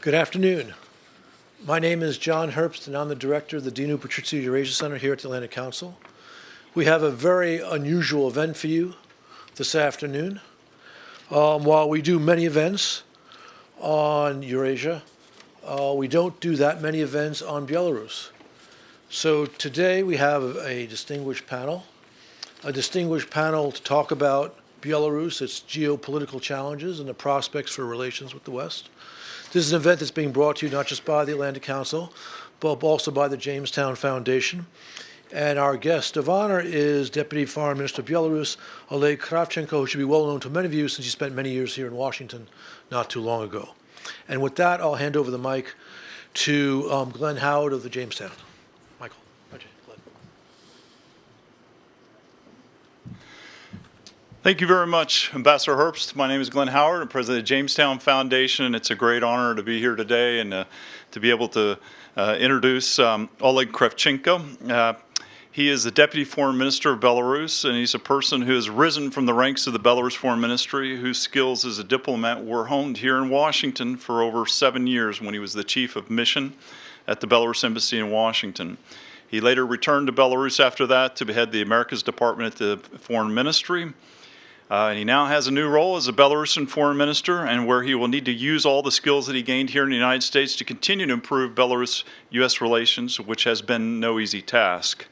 Good afternoon. My name is John Herbst, and I'm the director of the Dinu Patrizio Eurasia Center here at the Atlantic Council. We have a very unusual event for you this afternoon. While we do many events on Eurasia, we don't do that many events on Belarus. So today we have a distinguished panel to talk about Belarus, its geopolitical challenges, and the prospects for relations with the West. This is an event that's being brought to you not just by the Atlantic Council, but also by the Jamestown Foundation. And our guest of honor is Deputy Foreign Minister of Belarus, Oleg Kravchenko, who should be well known to many of you since he spent many years here in Washington not too long ago. And with that, I'll hand over the mic to Glenn Howard of the Jamestown. Michael. Glenn. Thank you very much, Ambassador Herbst. My name is Glenn Howard. I'm president of the Jamestown Foundation. It's a great honor to be here today and to be able to introduce Oleg Kravchenko. He is the Deputy Foreign Minister of Belarus, and he's a person who has risen from the ranks of the Belarus Foreign Ministry, whose skills as a diplomat were honed here in Washington for over 7 years when he was the Chief of Mission at the Belarus Embassy in Washington. He later returned to Belarus after that to head the Americas Department at the Foreign Ministry. And he now has a new role as a Belarusian foreign minister, and where he will need to use all the skills that he gained here in the United States to continue to improve Belarus-U.S. relations, which has been no easy task.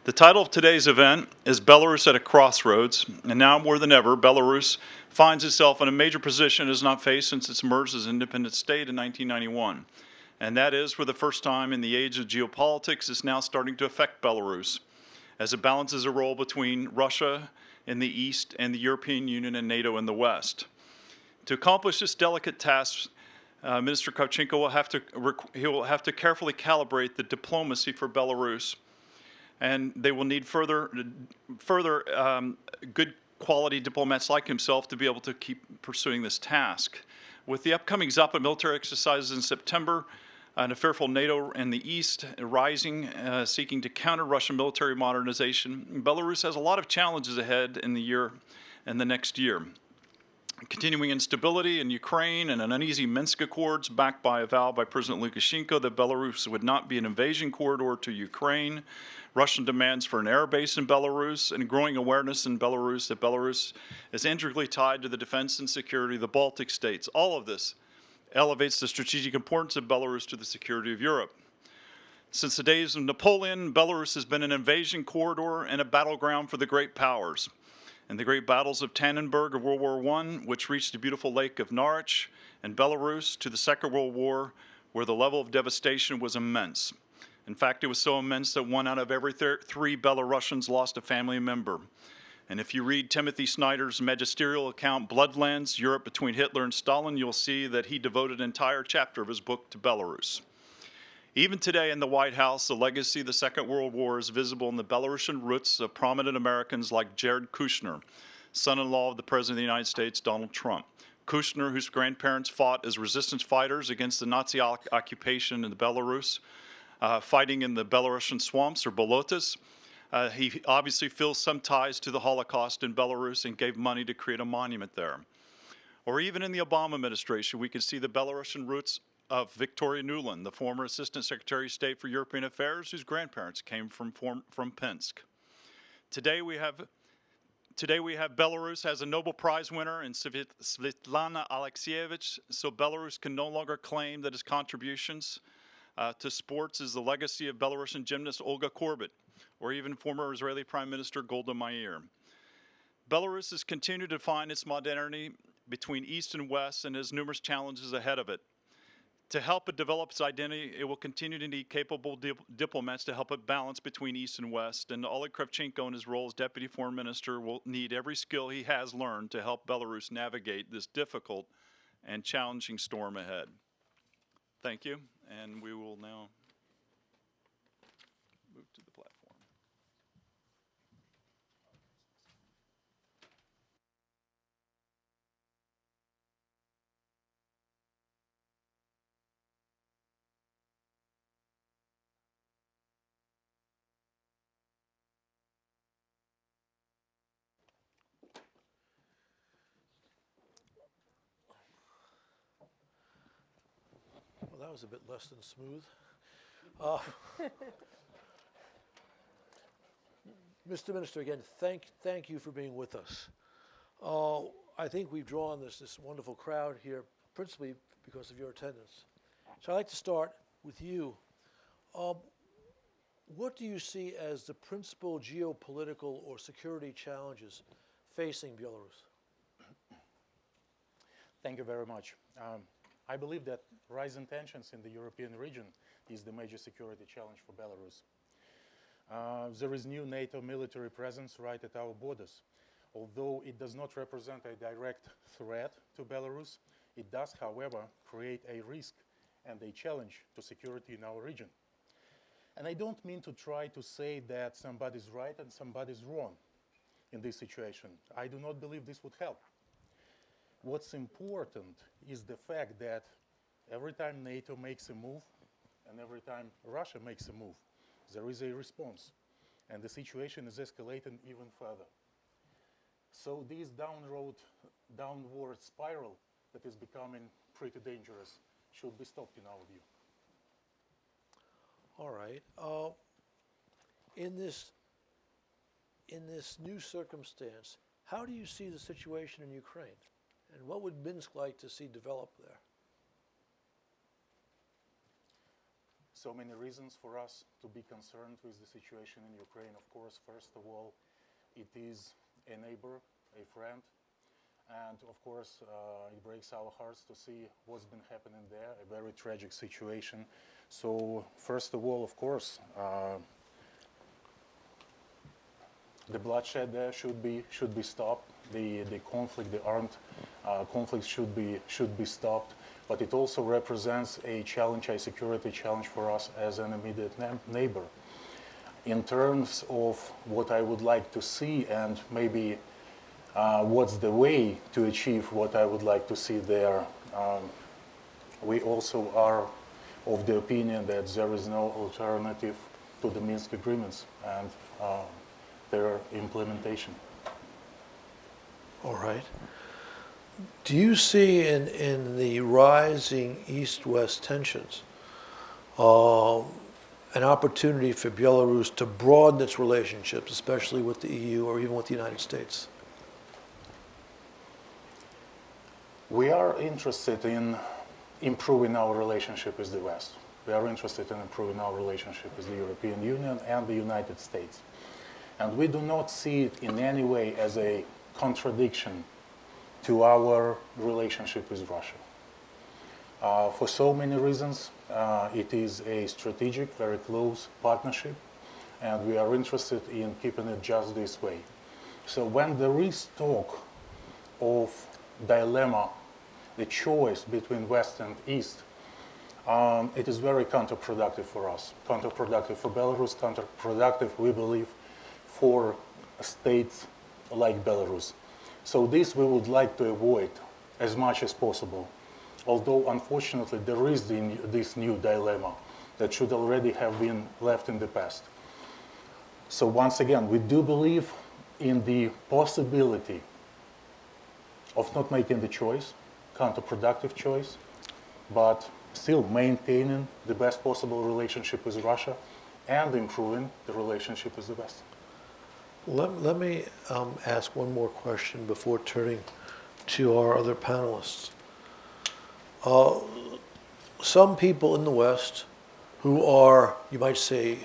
The title of today's event is Belarus at a Crossroads, and now more than ever, Belarus finds itself in a major position it has not faced since it emerged as an independent state in 1991. And that is, for the first time in the age of geopolitics, is now starting to affect Belarus, as it balances a role between Russia in the East and the European Union and NATO in the West. To accomplish this delicate task, Minister Kravchenko will have to carefully calibrate the diplomacy for Belarus, and they will need further good quality diplomats like himself to be able to keep pursuing this task. With the upcoming Zapad military exercises in September, and a fearful NATO in the East rising, seeking to counter Russian military modernization, Belarus has a lot of challenges ahead in the next year. Continuing instability in Ukraine and an uneasy Minsk Accords backed by a vow by President Lukashenko that Belarus would not be an invasion corridor to Ukraine, Russian demands for an air base in Belarus, and growing awareness in Belarus that Belarus is integrally tied to the defense and security of the Baltic states. All of this elevates the strategic importance of Belarus to the security of Europe. Since the days of Napoleon, Belarus has been an invasion corridor and a battleground for the great powers. In the great battles of Tannenberg of World War I, which reached the beautiful lake of Narich, and Belarus, to the Second World War, where the level of devastation was immense. In fact, it was so immense that 1 out of every 3 Belarusians lost a family member. And if you read Timothy Snyder's magisterial account, Bloodlands, Europe Between Hitler and Stalin, you'll see that he devoted an entire chapter of his book to Belarus. Even today in the White House, the legacy of the Second World War is visible in the Belarusian roots of prominent Americans like Jared Kushner, son-in-law of the President of the United States, Donald Trump. Kushner, whose grandparents fought as resistance fighters against the Nazi occupation in Belarus, fighting in the Belarusian swamps or bolotas. He obviously feels some ties to the Holocaust in Belarus and gave money to create a monument there. Or even in the Obama administration, we can see the Belarusian roots of Victoria Nuland, the former Assistant Secretary of State for European Affairs, whose grandparents came from Pinsk. Today we have Belarus as a Nobel Prize winner in Svetlana Alexievich, so Belarus can no longer claim that his contributions to sports is the legacy of Belarusian gymnast Olga Korbut, or even former Israeli Prime Minister Golda Meir. Belarus has continued to define its modernity between East and West and has numerous challenges ahead of it. To help it develop its identity, it will continue to need capable diplomats to help it balance between East and West, and Oleg Kravchenko in his role as Deputy Foreign Minister will need every skill he has learned to help Belarus navigate this difficult and challenging storm ahead. Thank you, and we will now move to the platform. that was a bit less than smooth. Mr. Minister, again, thank you for being with us. I think we've drawn this wonderful crowd here principally because of your attendance. So I'd like to start with you. What do you see as the principal geopolitical or security challenges facing Belarus? Thank you very much. I believe that rising tensions in the European region is the major security challenge for Belarus. There is new NATO military presence right at our borders. Although it does not represent a direct threat to Belarus, it does, however, create a risk and a challenge to security in our region. And I don't mean to try to say that somebody's right and somebody's wrong in this situation. I do not believe this would help. What's important is the fact that every time NATO makes a move and every time Russia makes a move, there is a response, and the situation is escalating even further. So this downward spiral that is becoming pretty dangerous should be stopped in our view. All right. In this new circumstance, how do you see the situation in Ukraine? And what would Minsk like to see develop there? So many reasons for us to be concerned with the situation in Ukraine. Of course, first of all, it is a neighbor, a friend, and of course, it breaks our hearts to see what's been happening there, a very tragic situation. So first of all, of course, the bloodshed there should be stopped. The conflict, the armed conflict should be stopped. But it also represents a challenge, a security challenge for us as an immediate neighbor. In terms of what I would like to see and maybe what's the way to achieve what I would like to see there, we also are of the opinion that there is no alternative to the Minsk agreements and their implementation. All right. Do you see in the rising East-West tensions an opportunity for Belarus to broaden its relationships, especially with the EU or even with the United States? We are interested in improving our relationship with the West. We are interested in improving our relationship with the European Union and the United States. And we do not see it in any way as a contradiction to our relationship with Russia. For so many reasons, it is a strategic, very close partnership, and we are interested in keeping it just this way. So when there is talk of dilemma, the choice between West and East, it is very counterproductive for us, counterproductive for Belarus, counterproductive, we believe, for states like Belarus. So this we would like to avoid as much as possible. Although, unfortunately, there is this new dilemma that should already have been left in the past. So once again, we do believe in the possibility of not making the choice, counterproductive choice, but still maintaining the best possible relationship with Russia and improving the relationship with the West. Let me ask one more question before turning to our other panelists. Some people in the West who are, you might say,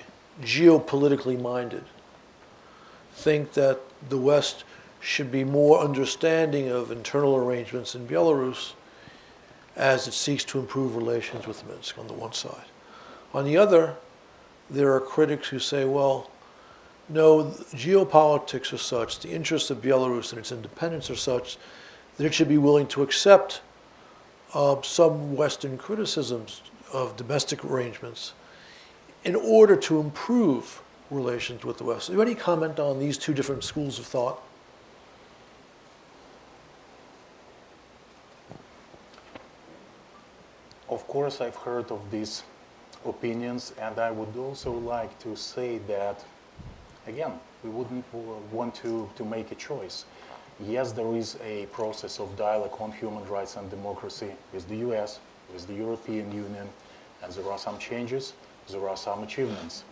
geopolitically minded, think that the West should be more understanding of internal arrangements in Belarus as it seeks to improve relations with Minsk on the one side. On the other, there are critics who say, well, no, geopolitics are such, the interests of Belarus and its independence are such that it should be willing to accept some Western criticisms of domestic arrangements in order to improve relations with the West. Do you have any comment on these two different schools of thought? Of course, I've heard of these opinions, and I would also like to say that, again, we wouldn't want to make a choice. Yes, there is a process of dialogue on human rights and democracy with the US, with the European Union, And there are some changes, there are some achievements.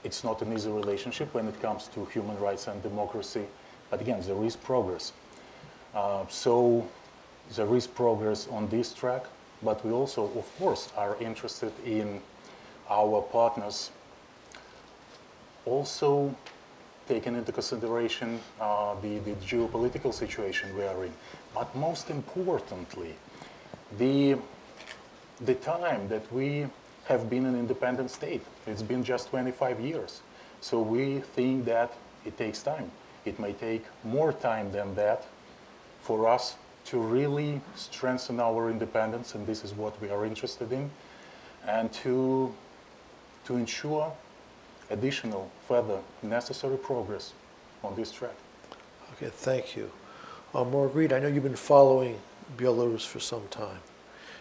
It's not an easy relationship when it comes to human rights and democracy, but again, there is progress. So there is progress on this track, but we also, of course, are interested in our partners also taking into consideration the geopolitical situation we are in. But most importantly, the time that we have been an independent state. It's been just 25 years. So we think that it takes time. It may take more time than that for us to really strengthen our independence, and this is what we are interested in, and to ensure additional, further necessary progress on this track. Okay, thank you. Marguerite, I know you've been following Belarus for some time.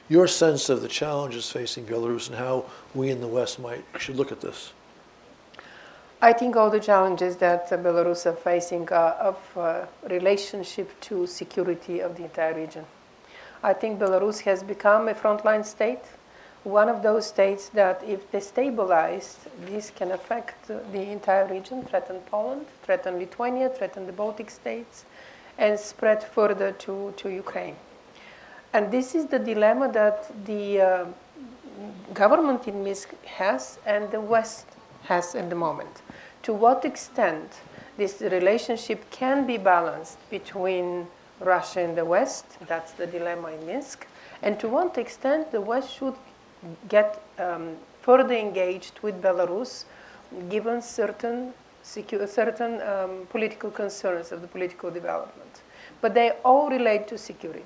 Your sense of the challenges facing Belarus and how we in the West should look at this? I think all the challenges that Belarus are facing are of relationship to security of the entire region. I think Belarus has become a frontline state, one of those states that if destabilized, this can affect the entire region, threaten Poland, threaten Lithuania, threaten the Baltic states, and spread further to Ukraine. And this is the dilemma that the government in Minsk has and the West has at the moment. To what extent this relationship can be balanced between Russia and the West, that's the dilemma in Minsk, and to what extent the West should get further engaged with Belarus given certain political concerns of the political development. But they all relate to security.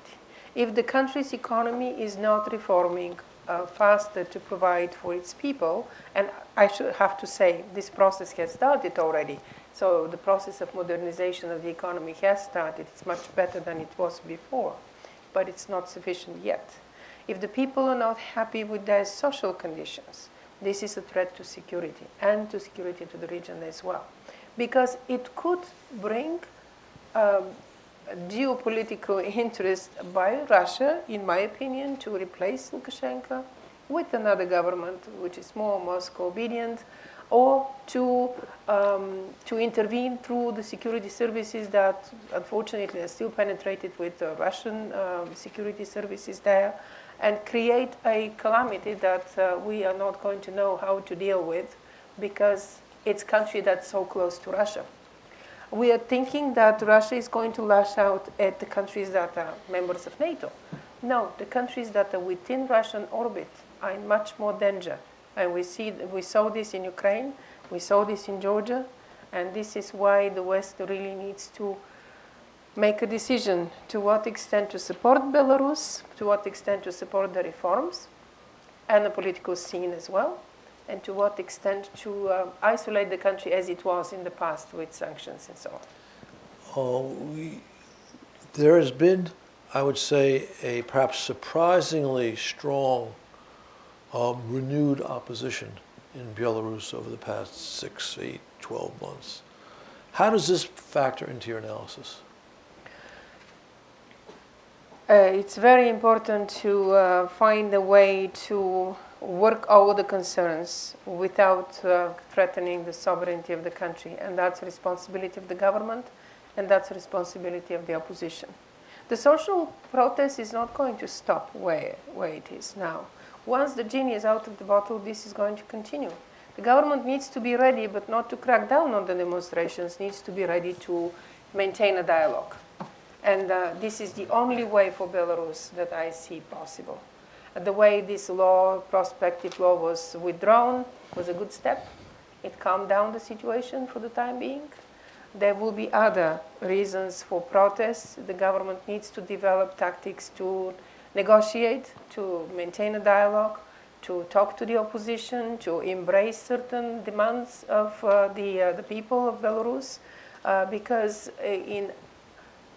If the country's economy is not reforming faster to provide for its people, and I should have to say this process has started already, so the process of modernization of the economy has started. It's much better than it was before, but it's not sufficient yet. If the people are not happy with their social conditions, this is a threat to security and to security to the region as well, because it could bring geopolitical interest by Russia, in my opinion, to replace Lukashenko with another government which is more Moscow obedient, or to intervene through the security services that unfortunately are still penetrated with Russian security services there, and create a calamity that we are not going to know how to deal with because it's a country that's so close to Russia. We are thinking that Russia is going to lash out at the countries that are members of NATO. No, the countries that are within Russian orbit are in much more danger. And we saw this in Ukraine, we saw this in Georgia, and this is why the West really needs to make a decision to what extent to support Belarus, to what extent to support the reforms, and the political scene as well, and to what extent to isolate the country as it was in the past with sanctions and so on. There has been, I would say, a perhaps surprisingly strong renewed opposition in Belarus over the past 6, 8, 12 months. How does this factor into your analysis? It's very important to find a way to work over the concerns without threatening the sovereignty of the country. And that's a responsibility of the government, and that's a responsibility of the opposition. The social protest is not going to stop where it is now. Once the genie is out of the bottle, this is going to continue. The government needs to be ready, but not to crack down on the demonstrations, needs to be ready to maintain a dialogue. And this is the only way for Belarus that I see possible. The way this law, prospective law, was withdrawn was a good step. It calmed down the situation for the time being. There will be other reasons for protests. The government needs to develop tactics to negotiate, to maintain a dialogue, to talk to the opposition, to embrace certain demands of the people of Belarus, because in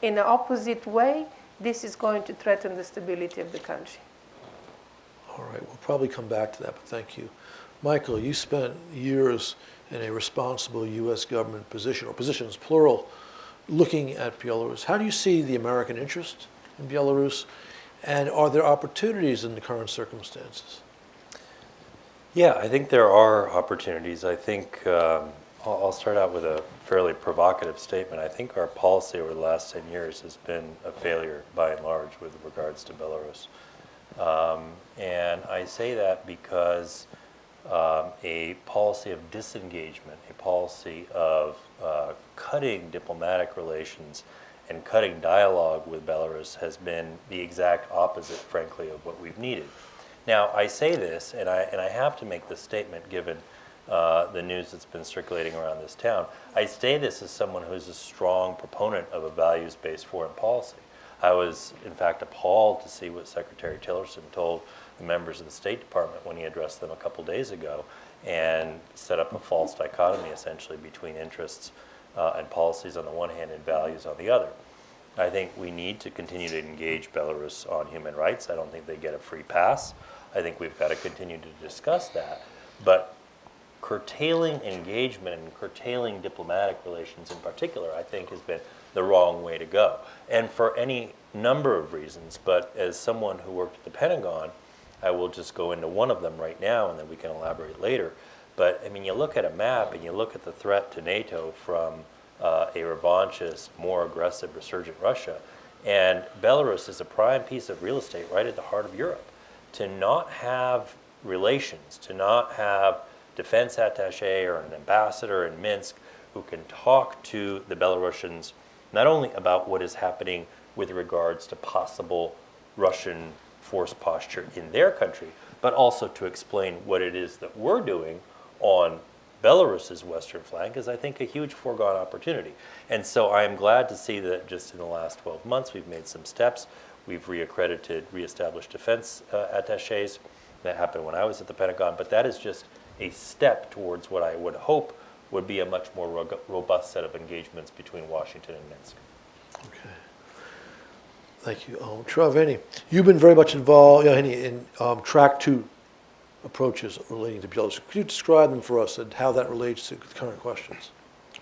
an opposite way, this is going to threaten the stability of the country. All right, we'll probably come back to that, but thank you. Michael, you spent years in a responsible U.S. government position, or positions plural, looking at Belarus. How do you see the American interest in Belarus, and are there opportunities in the current circumstances? Yeah, I think there are opportunities. I think I'll start out with a fairly provocative statement. I think our policy over the last 10 years has been a failure by and large with regards to Belarus. And I say that because a policy of disengagement, a policy of cutting diplomatic relations and cutting dialogue with Belarus has been the exact opposite, frankly, of what we've needed. Now, I say this, and I have to make this statement given the news that's been circulating around this town. I say this as someone who's a strong proponent of a values-based foreign policy. I was, in fact, appalled to see what Secretary Tillerson told the members of the State Department when he addressed them a couple days ago and set up a false dichotomy, essentially, between interests and policies on the one hand and values on the other. I think we need to continue to engage Belarus on human rights. I don't think they get a free pass. I think we've got to continue to discuss that. But curtailing engagement and curtailing diplomatic relations in particular, I think, has been the wrong way to go. And for any number of reasons, but as someone who worked at the Pentagon, I will just go into one of them right now and then we can elaborate later. But I mean, you look at a map and you look at the threat to NATO from a revanchist, more aggressive, resurgent Russia, and Belarus is a prime piece of real estate right at the heart of Europe. To not have relations, to not have defense attaché or an ambassador in Minsk who can talk to the Belarusians not only about what is happening with regards to possible Russian force posture in their country, but also to explain what it is that we're doing on Belarus's western flank is, I think, a huge foregone opportunity. And so I am glad to see that just in the last 12 months we've made some steps. We've reaccredited, reestablished defense attachés. That happened when I was at the Pentagon, but that is just a step towards what I would hope would be a much more robust set of engagements between Washington and Minsk. Okay. Thank you. Travaini, you've been very much involved in track 2 approaches relating to Belarus. Could you describe them for us and how that relates to the current questions?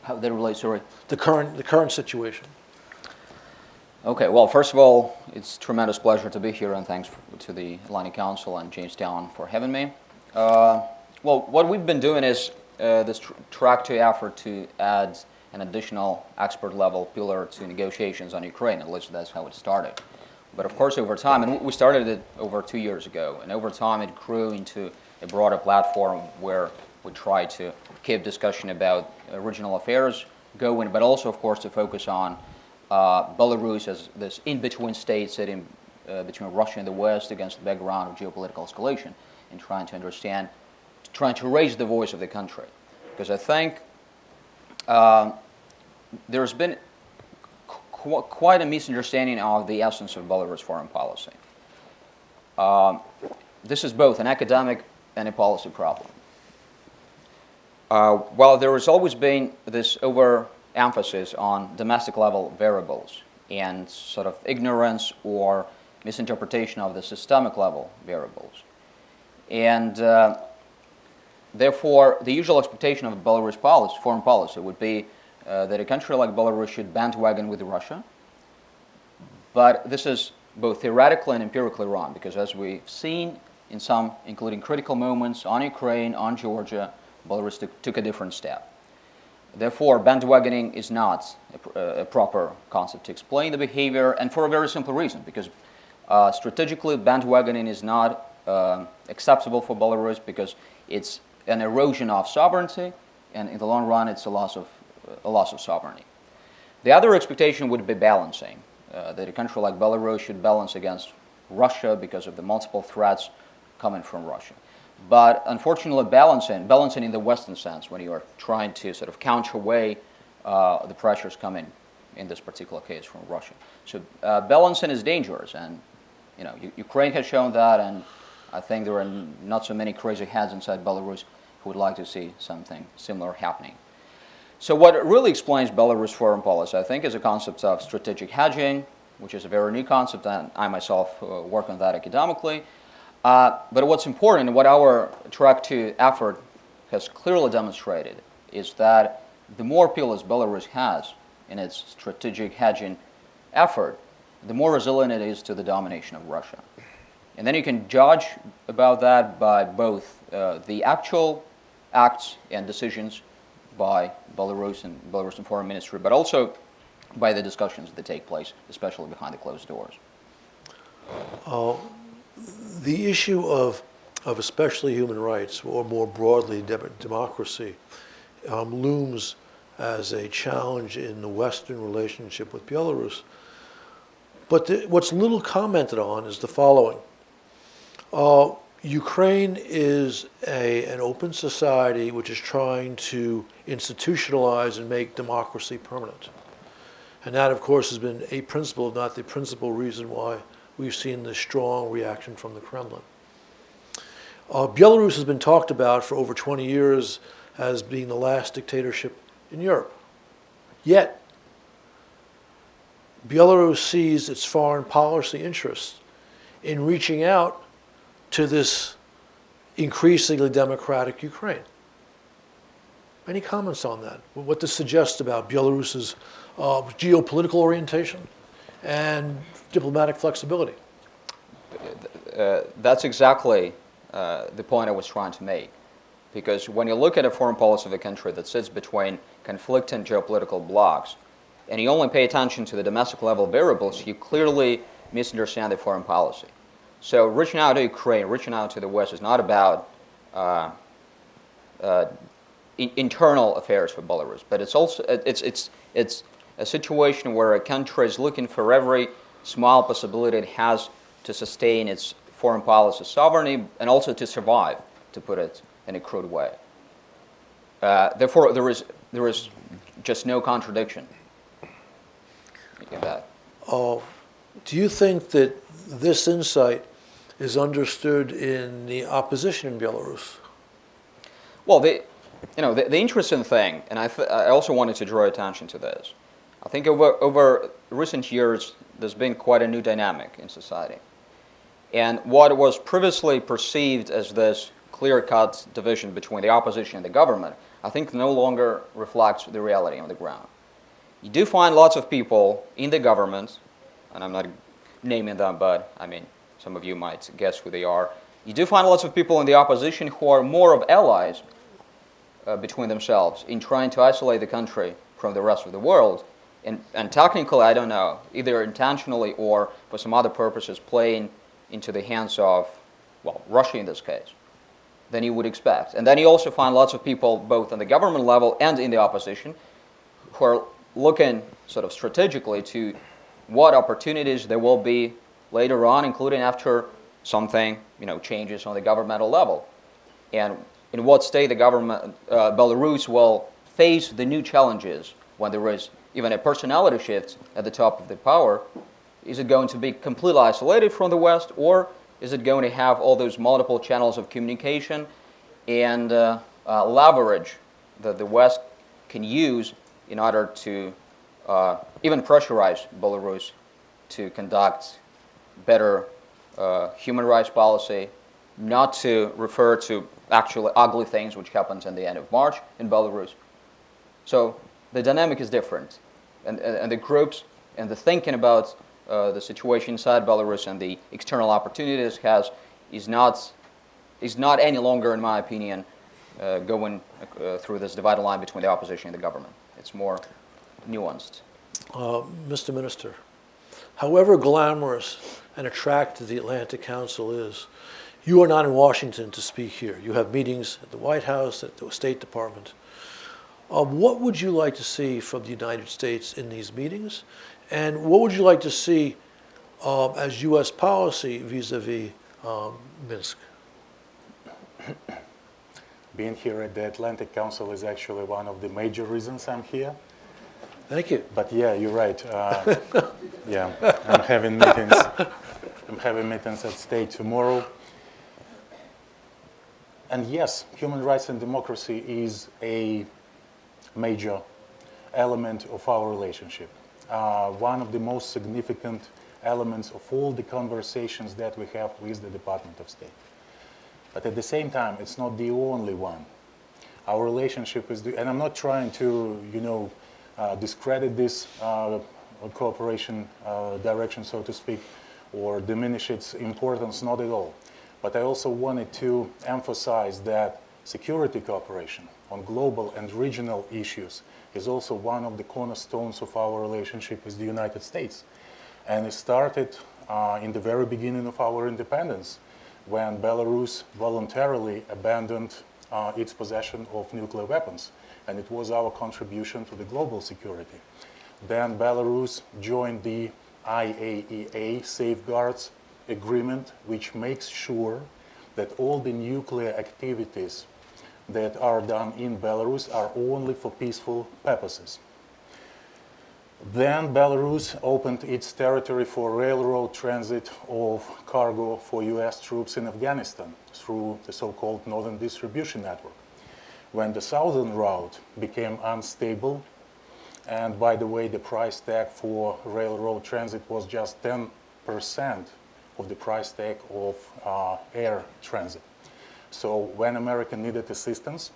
How that relates, sorry? The current situation. Okay, well, first of all, it's a tremendous pleasure to be here, and thanks to the Atlantic Council and Jamestown for having me. Well, what we've been doing is this track 2 effort to add an additional expert-level pillar to negotiations on Ukraine. At least that's how it started. But of course, over time, and we started it over 2 years ago, and over time it grew into a broader platform where we try to keep discussion about regional affairs going, but also, of course, to focus on Belarus as this in-between state sitting between Russia and the West against the background of geopolitical escalation, and trying to understand, trying to raise the voice of the country. Because I think there's been quite a misunderstanding of the essence of Belarus foreign policy. This is both an academic and a policy problem. While there has always been this overemphasis on domestic level variables and sort of ignorance or misinterpretation of the systemic level variables. And therefore, the usual expectation of Belarus foreign policy would be that a country like Belarus should bandwagon with Russia. But this is both theoretically and empirically wrong, because as we've seen in some, including critical moments on Ukraine, on Georgia, Belarus took a different step. Therefore, bandwagoning is not a proper concept to explain the behavior, and for a very simple reason, because strategically, bandwagoning is not acceptable for Belarus because it's an erosion of sovereignty, and in the long run, it's a loss of sovereignty. The other expectation would be balancing, that a country like Belarus should balance against Russia because of the multiple threats coming from Russia. But unfortunately, balancing in the Western sense, when you are trying to sort of counterweigh the pressures coming, in this particular case, from Russia. So balancing is dangerous, and Ukraine has shown that, and I think there are not so many crazy heads inside Belarus who would like to see something similar happening. So what really explains Belarus foreign policy, I think, is a concept of strategic hedging, which is a very new concept, and I myself work on that academically. But what's important, and what our Track 2 effort has clearly demonstrated, is that the more pillars Belarus has in its strategic hedging effort, the more resilient it is to the domination of Russia. And then you can judge about that by both the actual acts and decisions by Belarus and Belarusian Foreign Ministry, but also by the discussions that take place, especially behind the closed doors. The issue of especially human rights, or more broadly democracy, looms as a challenge in the Western relationship with Belarus. But what's little commented on is the following. Ukraine is an open society which is trying to institutionalize and make democracy permanent. And that, of course, has been a principle, if not the principal reason why we've seen this strong reaction from the Kremlin. Belarus has been talked about for over 20 years as being the last dictatorship in Europe. Yet, Belarus sees its foreign policy interests in reaching out to this increasingly democratic Ukraine. Any comments on that? What this suggests about Belarus's geopolitical orientation and diplomatic flexibility? That's exactly the point I was trying to make. Because when you look at a foreign policy of a country that sits between conflicting geopolitical blocs, and you only pay attention to the domestic level variables, you clearly misunderstand the foreign policy. So reaching out to Ukraine, reaching out to the West is not about internal affairs for Belarus, but it's also it's a situation where a country is looking for every small possibility it has to sustain its foreign policy sovereignty and also to survive, to put it in a crude way. Therefore, there is just no contradiction in that. Do you think that this insight is understood in the opposition in Belarus? Well, the interesting thing, and I also wanted to draw attention to this. I think over recent years, there's been quite a new dynamic in society. And what was previously perceived as this clear-cut division between the opposition and the government, I think no longer reflects the reality on the ground. You do find lots of people in the government, and I'm not naming them, but I mean, some of you might guess who they are. You do find lots of people in the opposition who are more of allies between themselves in trying to isolate the country from the rest of the world. And technically, I don't know, either intentionally or for some other purposes, playing into the hands of, well, Russia in this case, than you would expect. And then you also find lots of people, both on the government level and in the opposition, who are looking sort of strategically to what opportunities there will be later on, including after something, changes on the governmental level. And in what state the government, Belarus will face the new challenges when there is even a personality shift at the top of the power. Is it going to be completely isolated from the West, or is it going to have all those multiple channels of communication and leverage that the West can use in order to even pressurize Belarus to conduct better human rights policy, not to refer to actually ugly things which happened in the end of March in Belarus. So the dynamic is different. And the groups and the thinking about the situation inside Belarus and the external opportunities is not any longer, in my opinion, going through this divided line between the opposition and the government. It's more nuanced. Mr. Minister, however glamorous and attractive the Atlantic Council is, you are not in Washington to speak here. You have meetings at the White House, at the State Department. What would you like to see from the United States in these meetings? And what would you like to see as U.S. policy vis-a-vis Minsk? Being here at the Atlantic Council is actually one of the major reasons I'm here. Thank you. But yeah, you're right. Yeah, I'm having meetings. I'm having meetings at State tomorrow. And yes, human rights and democracy is a major element of our relationship. One of the most significant elements of all the conversations that we have with the Department of State. But at the same time, it's not the only one. Our relationship is, and I'm not trying to, discredit this cooperation direction, so to speak. or diminish its importance, not at all. But I also wanted to emphasize that security cooperation on global and regional issues is also one of the cornerstones of our relationship with the United States. And it started in the very beginning of our independence, when Belarus voluntarily abandoned its possession of nuclear weapons. And it was our contribution to the global security. Then Belarus joined the IAEA Safeguards Agreement, which makes sure that all the nuclear activities that are done in Belarus are only for peaceful purposes. Then Belarus opened its territory for railroad transit of cargo for US troops in Afghanistan through the so-called Northern Distribution Network. When the southern route became unstable, and by the way, the price tag for railroad transit was just 10% of the price tag of air transit. So when America needed assistance,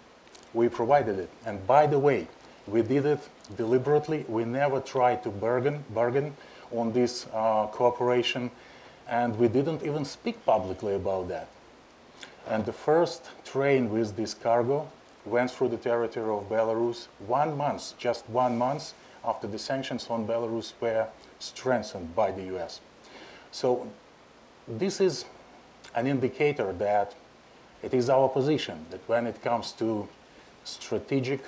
we provided it. And by the way, we did it deliberately. We never tried to bargain on this cooperation, and we didn't even speak publicly about that. And the first train with this cargo went through the territory of Belarus 1 month, just 1 month after the sanctions on Belarus were strengthened by the US. So this is an indicator that it is our position that when it comes to strategic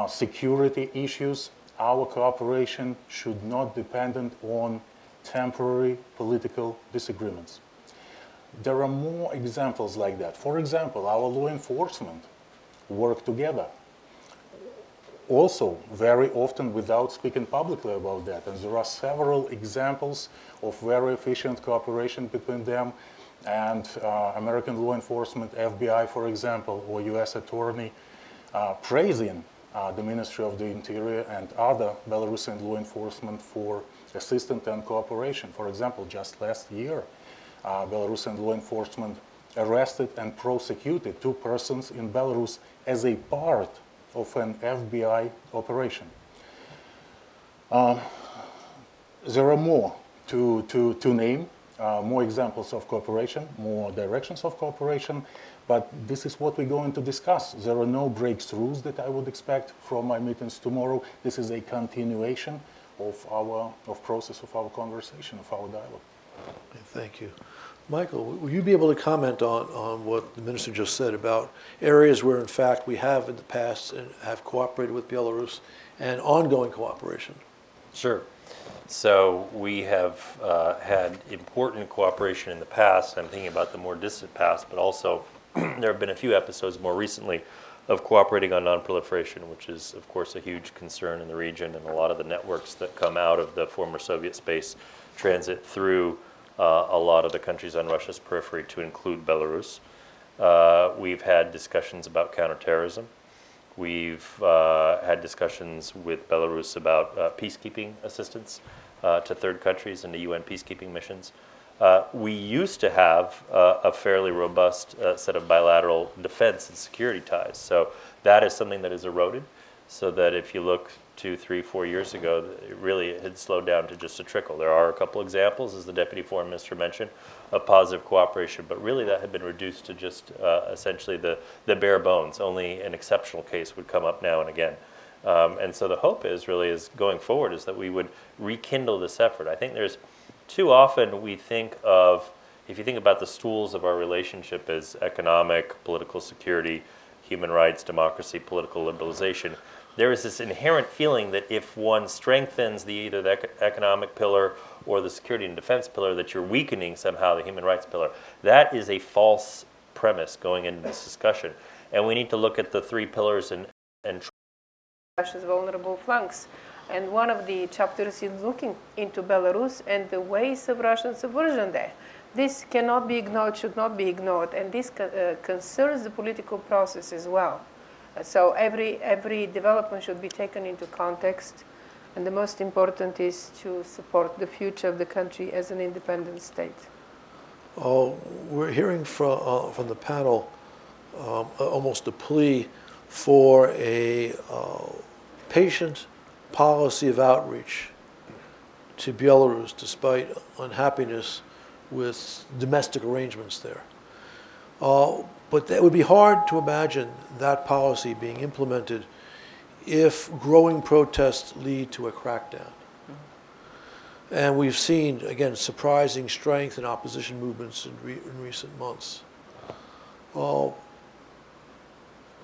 security issues, our cooperation should not depend on temporary political disagreements. There are more examples like that. For example, our law enforcement work together, also very often without speaking publicly about that. And there are several examples of very efficient cooperation between them and American law enforcement, FBI, for example, or US attorney, praising the Ministry of the Interior and other Belarusian law enforcement for assistance and cooperation. For example, just last year, Belarusian law enforcement arrested and prosecuted 2 persons in Belarus as a part of an FBI operation. There are more to name, more examples of cooperation, more directions of cooperation, but this is what we're going to discuss. There are no breakthroughs that I would expect from my meetings tomorrow. This is a continuation of our process of our conversation, of our dialogue. Thank you. Michael, will you be able to comment on what the minister just said about areas where, in fact, we have in the past and have cooperated with Belarus and ongoing cooperation? Sure. So we have had important cooperation in the past. I'm thinking about the more distant past, but also there have been a few episodes more recently of cooperating on nonproliferation, which is, of course, a huge concern in the region, and a lot of the networks that come out of the former Soviet space transit through a lot of the countries on Russia's periphery, to include Belarus. We've had discussions about counterterrorism. We've had discussions with Belarus about peacekeeping assistance to third countries and to UN peacekeeping missions. We used to have a fairly robust set of bilateral defense and security ties. So that is something that has eroded, so that if you look 2, 3, 4 years ago, it had slowed down to just a trickle. There are a couple examples, as the Deputy Foreign Minister mentioned, of positive cooperation, but really that had been reduced to just essentially the bare bones. Only an exceptional case would come up now and again. And so the hope is going forward is that we would rekindle this effort. I think there's too often we think of, if you think about the stools of our relationship as economic, political security, human rights, democracy, political liberalization, there is this inherent feeling that if one strengthens either the economic pillar or the security and defense pillar, that you're weakening somehow the human rights pillar. That is a false premise going into this discussion. And we need to look at the 3 pillars and Russia's vulnerable flanks. And one of the chapters is looking into Belarus and the ways of Russian subversion there. This cannot be ignored, should not be ignored, and this concerns the political process as well. So every development should be taken into context, and the most important is to support the future of the country as an independent state. We're hearing from the panel almost a plea for a patient policy of outreach to Belarus despite unhappiness with domestic arrangements there. But it would be hard to imagine that policy being implemented if growing protests lead to a crackdown. And we've seen, again, surprising strength in opposition movements in recent months.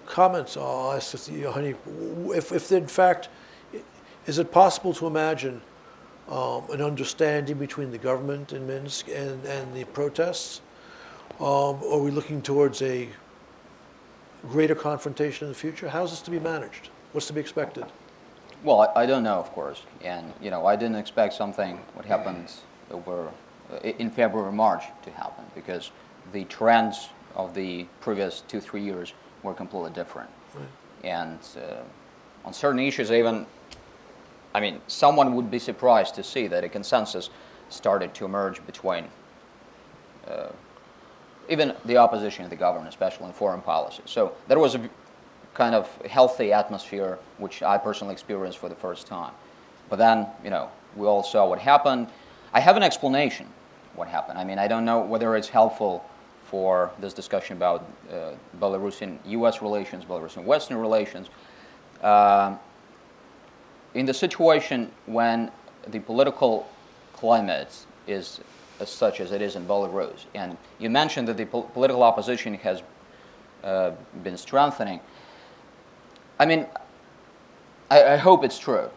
Comments, I'll ask you, Honey, if in fact, is it possible to imagine an understanding between the government in Minsk and the protests? Are we looking towards a greater confrontation in the future? How is this to be managed? What's to be expected? Well, I don't know, of course, and I didn't expect something what happened in February or March to happen, because the trends of the previous 2-3 years were completely different. Right. And on certain issues, even, someone would be surprised to see that a consensus started to emerge between even the opposition and the government, especially in foreign policy. So there was a kind of healthy atmosphere, which I personally experienced for the first time. But then, we all saw what happened. I have an explanation what happened. I don't know whether it's helpful for this discussion about Belarusian-U.S. relations, Belarusian-Western relations. In the situation when the political climate is as such as it is in Belarus, and you mentioned that the political opposition has been strengthening. I hope it's true,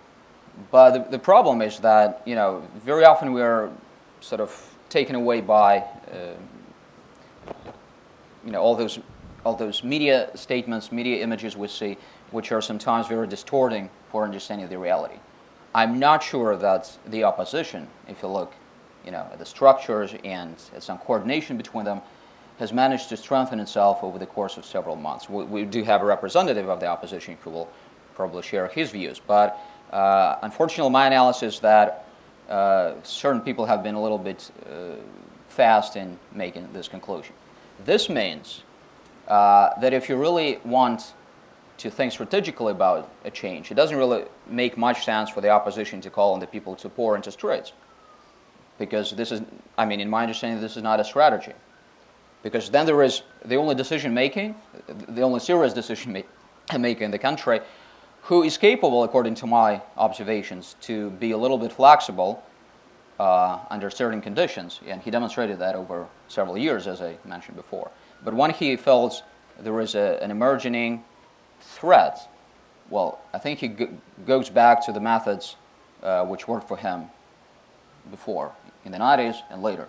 but the problem is that very often we are sort of taken away by all those media statements, media images we see, which are sometimes very distorting for understanding the reality. I'm not sure that the opposition, if you look at the structures and at some coordination between them, has managed to strengthen itself over the course of several months. We do have a representative of the opposition who will probably share his views, but unfortunately my analysis is that certain people have been a little bit fast in making this conclusion. This means that if you really want to think strategically about a change, it doesn't really make much sense for the opposition to call on the people to pour into streets. Because this is, in my understanding, this is not a strategy. Because then there is the only decision-making, the only serious decision-maker in the country, who is capable, according to my observations, to be a little bit flexible under certain conditions. And he demonstrated that over several years, as I mentioned before. But when he felt there is an emerging threat, well, I think he goes back to the methods which worked for him before, in the 90s and later.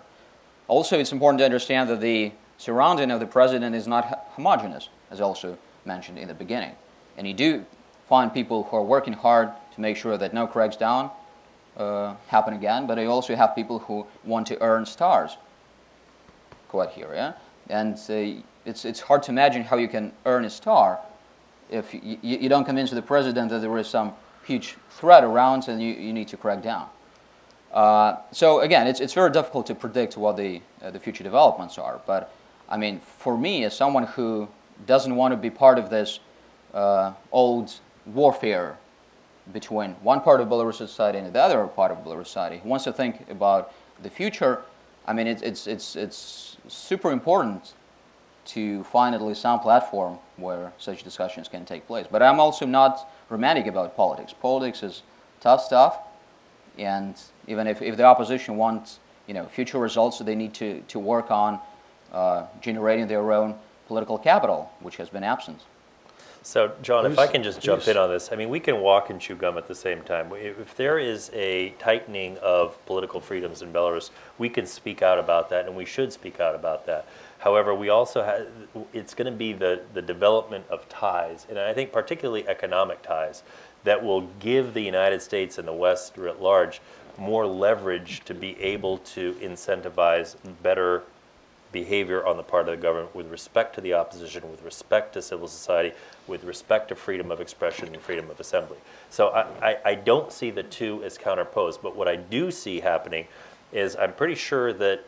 Also, it's important to understand that the surrounding of the president is not homogeneous, as also mentioned in the beginning. And you do find people who are working hard to make sure that no crackdown happen again, but you also have people who want to earn stars quite here, yeah? And it's hard to imagine how you can earn a star if you don't convince the president that there is some huge threat around and you need to crack down. So again, it's very difficult to predict what the future developments are. But for me, as someone who doesn't want to be part of this old warfare between one part of Belarus society and the other part of Belarus society, who wants to think about the future, it's super important to find at least some platform where such discussions can take place. But I'm also not romantic about politics. Politics is tough stuff. And even if the opposition wants future results, they need to work on generating their own political capital, which has been absent. So, John, if I can just jump Please. in on this, we can walk and chew gum at the same time. If there is a tightening of political freedoms in Belarus, we can speak out about that, and we should speak out about that. However, we also have, it's going to be the development of ties, and I think particularly economic ties, that will give the United States and the West at large more leverage to be able to incentivize better behavior on the part of the government with respect to the opposition, with respect to civil society, with respect to freedom of expression and freedom of assembly. So I don't see the two as counterposed, but what I do see happening is I'm pretty sure that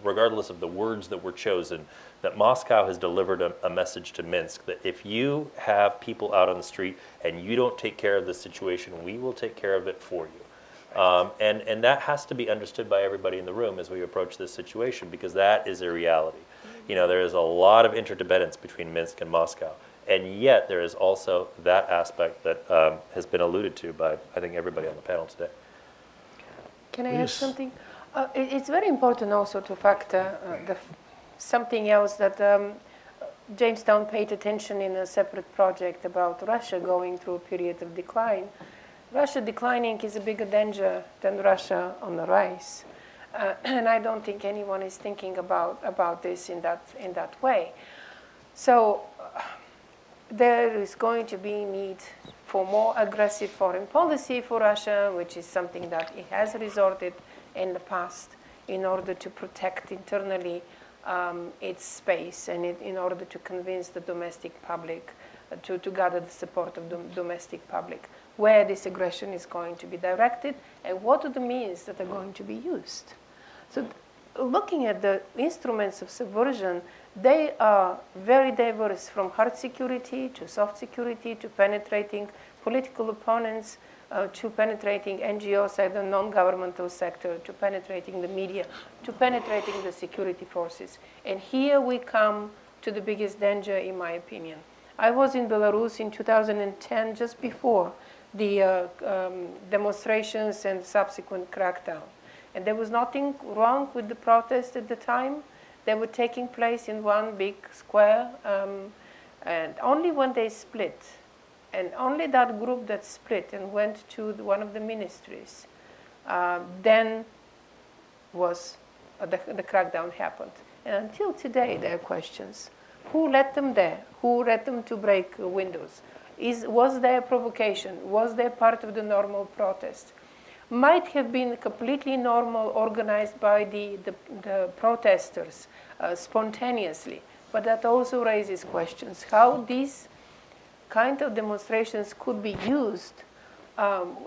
regardless of the words that were chosen, that Moscow has delivered a message to Minsk that if you have people out on the street and you don't take care of the situation, we will take care of it for you. And that has to be understood by everybody in the room as we approach this situation, because that is a reality. You know, there is a lot of interdependence between Minsk and Moscow, and yet there is also that aspect that has been alluded to by, I think, everybody on the panel today. Can I add Please. something? It's very important also to factor something else that Jamestown paid attention in a separate project about Russia going through a period of decline. Russia declining is a bigger danger than Russia on the rise. And I don't think anyone is thinking about this in that way. So there is going to be need for more aggressive foreign policy for Russia, which is something that it has resorted in the past in order to protect internally its space and in order to convince the domestic public, to gather the support of the domestic public, where this aggression is going to be directed and what are the means that are going to be used. So looking at the instruments of subversion, they are very diverse, from hard security to soft security to penetrating political opponents, to penetrating NGOs and the non-governmental sector, to penetrating the media, to penetrating the security forces. And here we come to the biggest danger, in my opinion. I was in Belarus in 2010, just before the demonstrations and subsequent crackdown. And there was nothing wrong with the protests at the time. They were taking place in one big square. And only when they split, and only that group that split and went to one of the ministries, then was the crackdown happened. And until today, there are questions. Who let them there? Who let them to break windows? Was there provocation? Was there part of the normal protest? Might have been completely normal, organized by the protesters spontaneously, but that also raises questions. How these kind of demonstrations could be used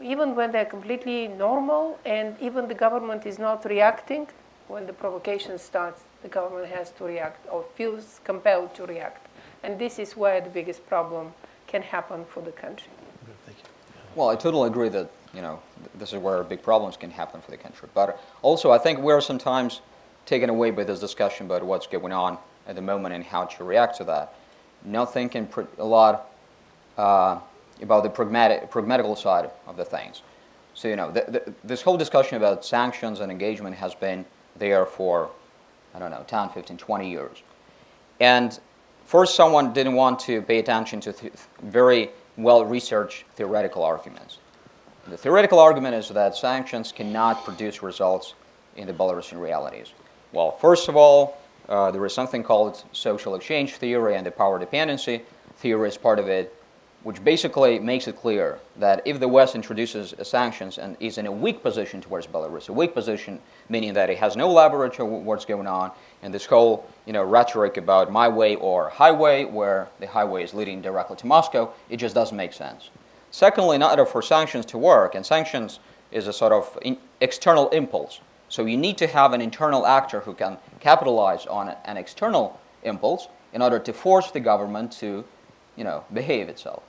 even when they're completely normal and even the government is not reacting. When the provocation starts, the government has to react or feels compelled to react. And this is where the biggest problem can happen for the country. Thank you. Well, I totally agree that, you know, this is where big problems can happen for the country. But also, I think we're sometimes taken away by this discussion about what's going on at the moment and how to react to that, not thinking a lot about the pragmatical side of the things. So, you know, this whole discussion about sanctions and engagement has been there for, I don't know, 10, 15, 20 years. And first, someone didn't want to pay attention to very well-researched theoretical arguments. The theoretical argument is that sanctions cannot produce results in the Belarusian realities. Well, first of all, there is something called social exchange theory, and the power dependency theory is part of it, which basically makes it clear that if the West introduces sanctions and is in a weak position towards Belarus, a weak position meaning that it has no leverage over what's going on, and this whole, you know, rhetoric about my way or highway, where the highway is leading directly to Moscow, it just doesn't make sense. Secondly, in order for sanctions to work, and sanctions is a sort of external impulse, so you need to have an internal actor who can capitalize on an external impulse in order to force the government to, you know, behave itself.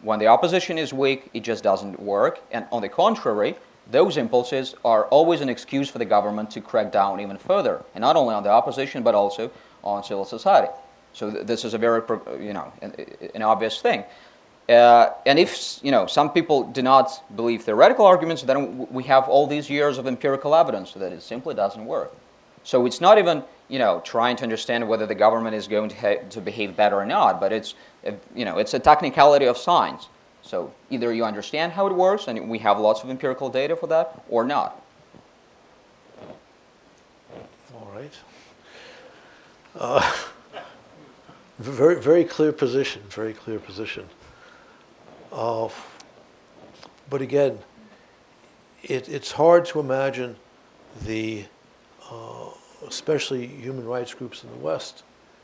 When the opposition is weak, it just doesn't work. And on the contrary, those impulses are always an excuse for the government to crack down even further, and not only on the opposition, but also on civil society. So this is a very, you know, an obvious thing. And if, you know, some people do not believe theoretical arguments, then we have all these years of empirical evidence that it simply doesn't work. So it's not even, you know, trying to understand whether the government is going to behave better or not, but it's, you know, it's a technicality of science. So either you understand how it works, and we have lots of empirical data for that, or not. All right. Very, very clear position, very clear position. But again, it's hard to imagine especially human rights groups in the West,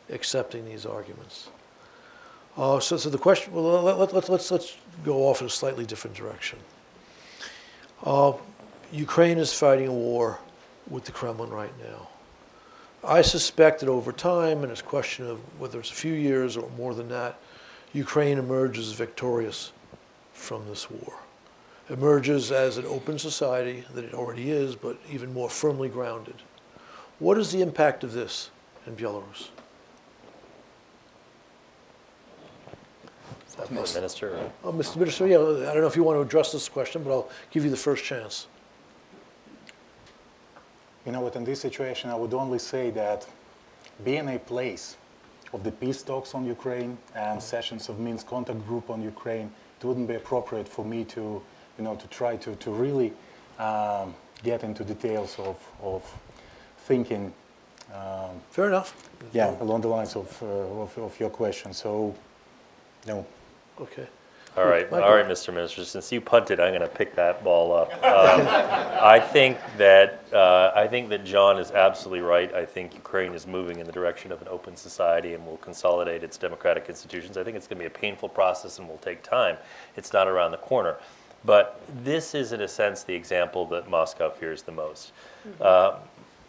accepting these arguments. So the question, well, let's go off in a slightly different direction. Ukraine is fighting a war with the Kremlin right now. I suspect that over time, and it's a question of whether it's a few years or more than that, Ukraine emerges victorious from this war. emerges as an open society that it already is, but even more firmly grounded. What is the impact of this in Belarus? Is that for the minister? Or? Oh, Mr. Minister, yeah, I don't know if you want to address this question, but I'll give you the first chance. You know what, in this situation, I would only say that being a place of the peace talks on Ukraine and sessions of Minsk contact group on Ukraine, it wouldn't be appropriate for me to, to try to really get into details of thinking. Fair enough. Yeah, along the lines of your question. So, no. Okay. All right, Michael. all right, Mr. Minister. Since you punted, I'm going to pick that ball up. I think that John is absolutely right. I think Ukraine is moving in the direction of an open society and will consolidate its democratic institutions. I think it's going to be a painful process and will take time. It's not around the corner. But this is, in a sense, the example that Moscow fears the most.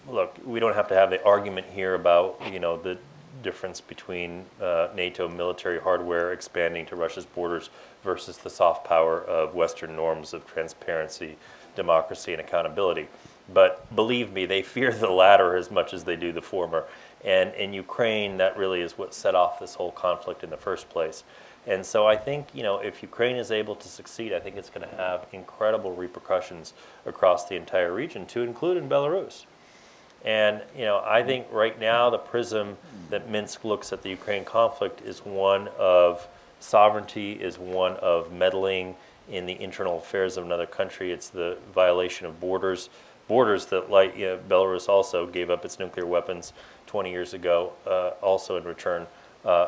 Look, we don't have to have the argument here about, the difference between NATO military hardware expanding to Russia's borders versus the soft power of Western norms of transparency, democracy, and accountability. But believe me, they fear the latter as much as they do the former. And in Ukraine, that really is what set off this whole conflict in the first place. And so I think, if Ukraine is able to succeed, I think it's going to have incredible repercussions across the entire region, to include in Belarus. And, I think right now the prism that Minsk looks at the Ukraine conflict is one of sovereignty, is one of meddling in the internal affairs of another country. It's the violation of borders that, like Belarus also gave up its nuclear weapons 20 years ago, also in return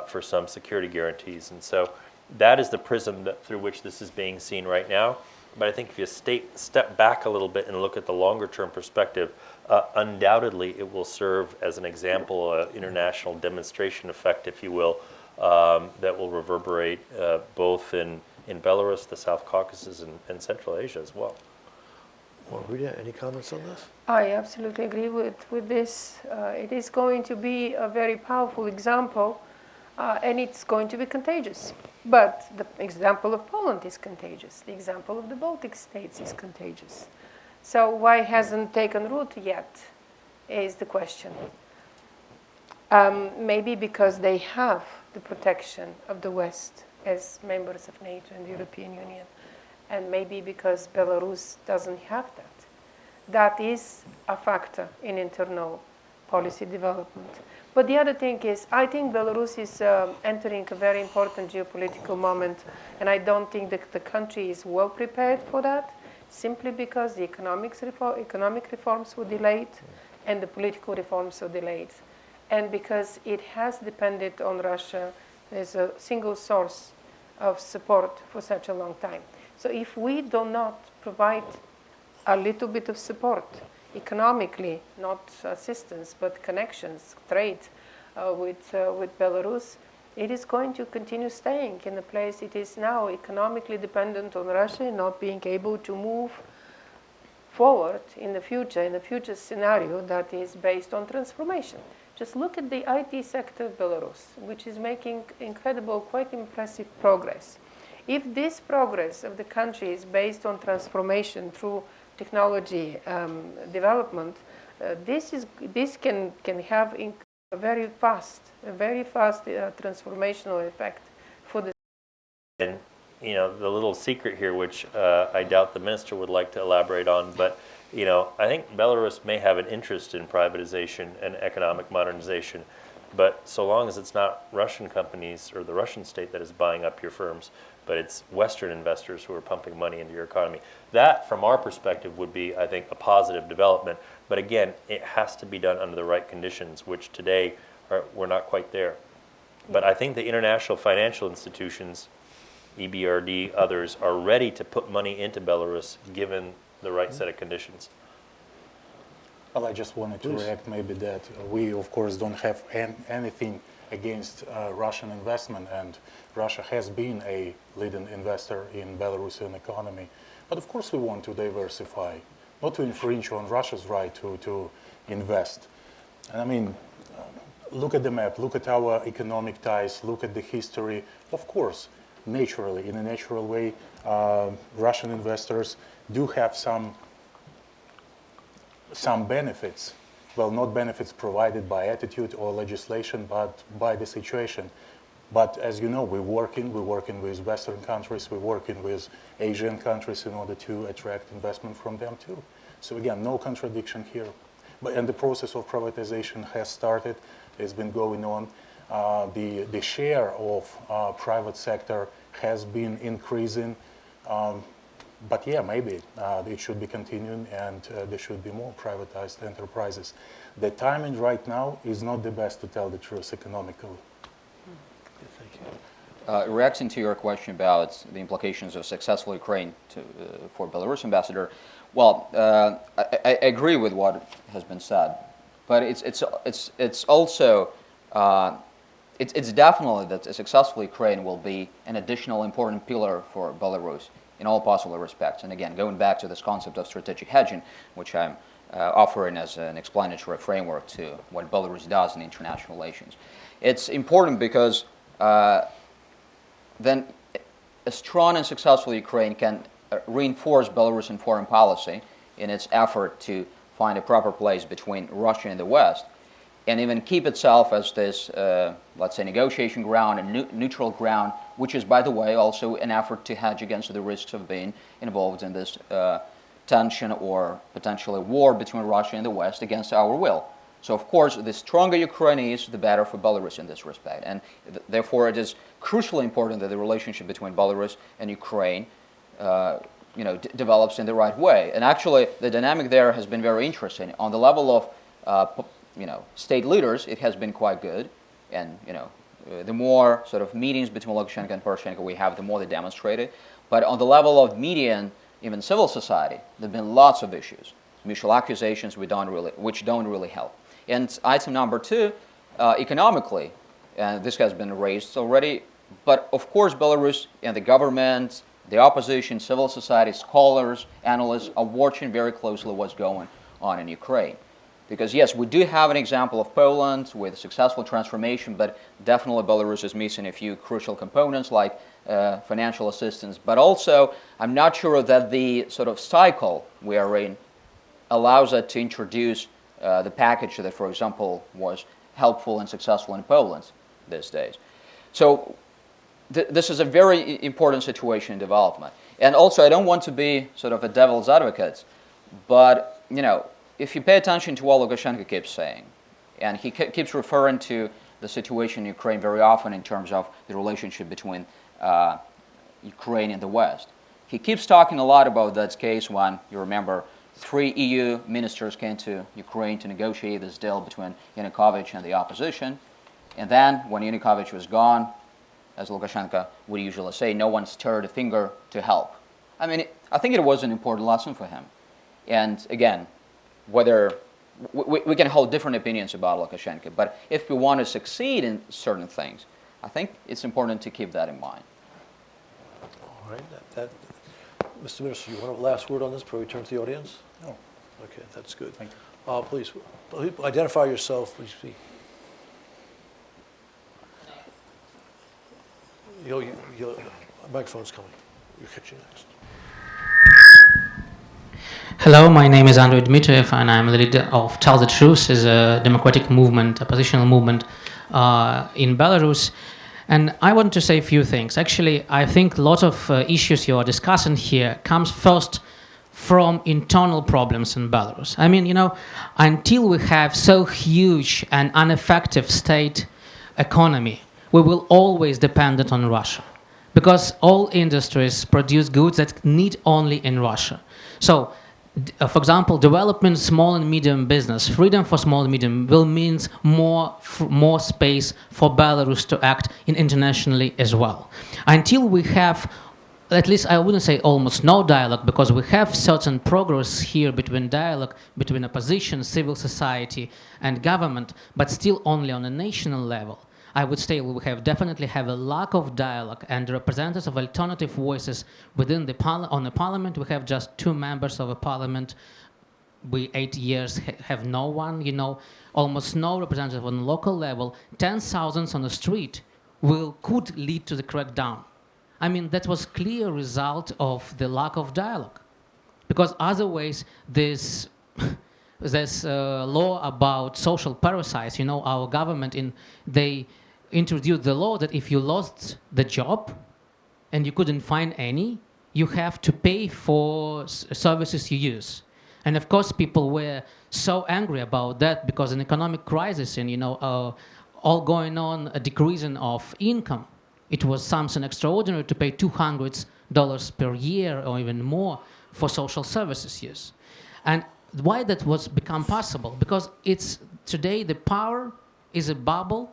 for some security guarantees. And so that is the prism through which this is being seen right now. But I think if you step back a little bit and look at the longer-term perspective, undoubtedly it will serve as an example, an international demonstration effect, if you will, that will reverberate both in Belarus, the South Caucasus, and Central Asia as well. Well, Rita, any comments on this? I absolutely agree with this. It is going to be a very powerful example, and it's going to be contagious. But the example of Poland is contagious. The example of the Baltic states is contagious. So why hasn't taken root yet is the question. Maybe because they have the protection of the West as members of NATO and the European Union. And maybe because Belarus doesn't have that. That is a factor in internal policy development. But the other thing is, I think Belarus is entering a very important geopolitical moment, and I don't think that the country is well prepared for that, simply because the economic reforms were delayed and the political reforms were delayed, and because it has depended on Russia as a single source of support for such a long time. So if we do not provide a little bit of support economically, not assistance, but connections, trade with Belarus, it is going to continue staying in the place it is now, economically dependent on Russia, not being able to move forward in the future scenario that is based on transformation. Just look at the IT sector of Belarus, which is making incredible, quite impressive progress. If this progress of the country is based on transformation through technology development, this can have a very fast transformational effect for the. And the little secret here, which I doubt the minister would like to elaborate on, but I think Belarus may have an interest in privatization and economic modernization, but so long as it's not Russian companies or the Russian state that is buying up your firms, but it's Western investors who are pumping money into your economy. That, from our perspective, would be, I think, a positive development. But again, it has to be done under the right conditions, which today we're not quite there. But I think the international financial institutions, EBRD, others, are ready to put money into Belarus given the right set of conditions. Well, I just wanted to react maybe that we, of course, don't have anything against Russian investment, and Russia has been a leading investor in Belarusian economy. But of course we want to diversify, not to infringe on Russia's right to invest. And I mean, look at the map, look at our economic ties, look at the history. Of course, naturally, in a natural way, Russian investors do have some benefits. Well, not benefits provided by attitude or legislation, but by the situation. But as you know, we're working with Western countries, we're working with Asian countries in order to attract investment from them too. So again, no contradiction here. And the process of privatization has started, it's been going on. The share of private sector has been increasing. But yeah, maybe it should be continuing, and there should be more privatized enterprises. The timing right now is not the best, to tell the truth, economically. Thank you. Reacting to your question about the implications of successful Ukraine for Belarus ambassador, well, I agree with what has been said, but it's also it's definitely that a successful Ukraine will be an additional important pillar for Belarus in all possible respects. And again, going back to this concept of strategic hedging, which I'm offering as an explanatory framework to what Belarus does in international relations. It's important because then a strong and successful Ukraine can reinforce Belarusian foreign policy in its effort to find a proper place between Russia and the West, and even keep itself as this, let's say, negotiation ground and neutral ground, which is, by the way, also an effort to hedge against the risks of being involved in this tension or potentially war between Russia and the West against our will. So, of course, the stronger Ukraine is, the better for Belarus in this respect. And therefore, it is crucially important that the relationship between Belarus and Ukraine develops in the right way. And actually, the dynamic there has been very interesting. On the level of state leaders, it has been quite good. And, the more sort of meetings between Lukashenko and Poroshenko we have, the more they demonstrate it. But on the level of media and even civil society, there have been lots of issues, mutual accusations which don't really help. And item number two, economically, this has been raised already, but of course Belarus and the government, the opposition, civil society, scholars, analysts are watching very closely what's going on in Ukraine. Because yes, we do have an example of Poland with successful transformation, but definitely Belarus is missing a few crucial components like financial assistance. But also, I'm not sure that the sort of cycle we are in allows us to introduce the package that, for example, was helpful and successful in Poland these days. So this is a very important situation in development. And also, I don't want to be sort of a devil's advocate, but, if you pay attention to what Lukashenko keeps saying, and he keeps referring to the situation in Ukraine very often in terms of the relationship between Ukraine and the West. He keeps talking a lot about that case when, you remember, 3 EU ministers came to Ukraine to negotiate this deal between Yanukovych and the opposition. And then, when Yanukovych was gone, as Lukashenko would usually say, no one stirred a finger to help. I mean, I think it was an important lesson for him. And again, whether we can hold different opinions about Lukashenko, but if we want to succeed in certain things, I think it's important to keep that in mind. All right. Mr. Minister, you want a last word on this before we turn to the audience? No. Okay, that's good. Thank you. Please, identify yourself. Please speak. Microphone's coming. You'll catch you next. Hello, my name is Andrei Dmitriev, and I'm the leader of Tell the Truth, is a democratic movement, oppositional movement in Belarus. And I want to say a few things. Actually, I think a lot of issues you are discussing here comes first from internal problems in Belarus. I mean, until we have so huge and ineffective state economy, we will always depend on Russia, because all industries produce goods that need only in Russia. So, for example, development small and medium business, freedom for small and medium will mean more space for Belarus to act internationally as well. Until we have, at least I wouldn't say almost no dialogue, because we have certain progress here between dialogue between opposition, civil society, and government, but still only on a national level. I would say we definitely have a lack of dialogue and representatives of alternative voices within the parliament. We have just 2 members of a parliament. We 8 years have no one, almost no representative on the local level. 10,000 on the street could lead to the crackdown. I mean, that was clear result of the lack of dialogue. Because otherwise, this law about social parasites, our government, they introduced the law that if you lost the job and you couldn't find any, you have to pay for services you use. And of course, people were so angry about that because an economic crisis and, all going on, a decreasing of income. It was something extraordinary to pay $200 per year or even more for social services use. And why that was become possible? Because it's today the power is a bubble,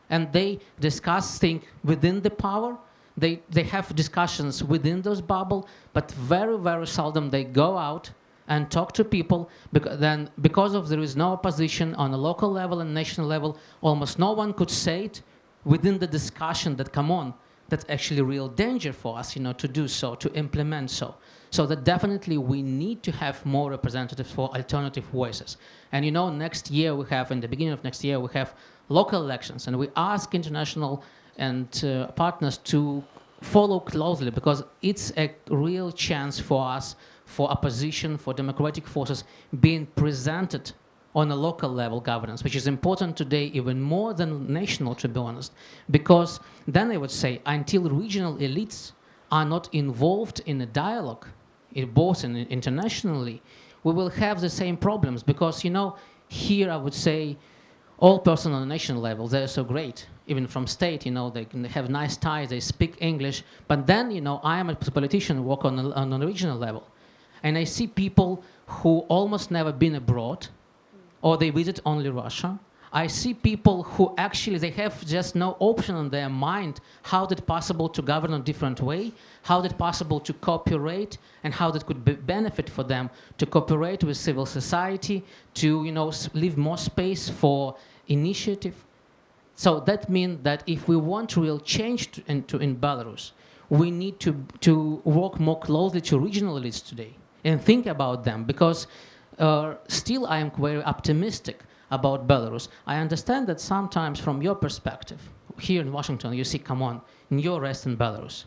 and they discuss things within the power. They have discussions within those bubble, but very, very seldom they go out and talk to people. Because of there is no opposition on a local level and national level, almost no one could say it within the discussion that come on. That's actually real danger for us, to do so, to implement so. So that definitely we need to have more representatives for alternative voices. And next year we have, in the beginning of next year, we have local elections, and we ask international and partners to follow closely, because it's a real chance for us, for opposition, for democratic forces being presented on a local level governance, which is important today even more than national, to be honest, because then I would say until regional elites are not involved in a dialogue, both internationally, we will have the same problems, because here I would say all persons on the national level, they're so great, even from state, they can have nice ties, they speak English, but then I am a politician, work on a regional level, and I see people who almost never been abroad, or they visit only Russia. I see people who actually, they have just no option in their mind how is it possible to govern a different way, how is it possible to cooperate, and how that could benefit for them to cooperate with civil society, to leave more space for initiative. So that means that if we want real change in Belarus, we need to work more closely to regional elites today and think about them, because still I am very optimistic about Belarus. I understand that sometimes from your perspective, here in Washington, you see, come on, new arrest in Belarus.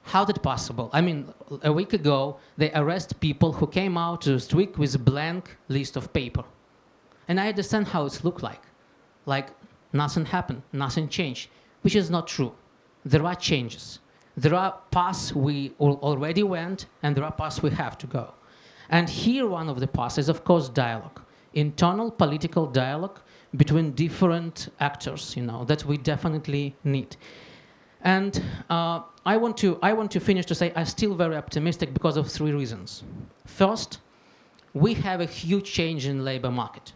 How is it possible? I mean, a week ago, they arrest people who came out to the street with a blank list of paper. And I understand how it looked like nothing happened, nothing changed, which is not true. There are changes. There are paths we already went, and there are paths we have to go. And here one of the paths is, of course, dialogue. Internal political dialogue between different actors, that we definitely need. And I want to finish to say I'm still very optimistic because of 3 reasons. First, we have a huge change in labor market.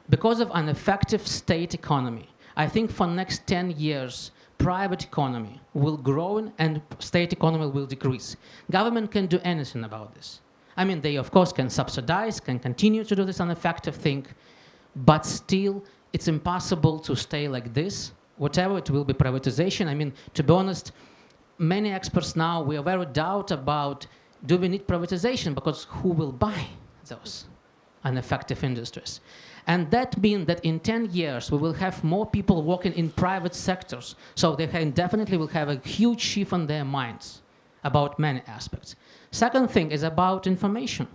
Because of an effective state economy, I think for next 10 years, private economy will grow and state economy will decrease. Government can do anything about this. I mean, they, of course, can subsidize, can continue to do this ineffective thing, but still, it's impossible to stay like this. Whatever it will be privatization. I mean, to be honest, many experts now, we are very doubt about, do we need privatization? Because who will buy those ineffective industries? And that means that in 10 years, we will have more people working in private sectors. So they definitely will have a huge shift on their minds about many aspects. Second thing is about information.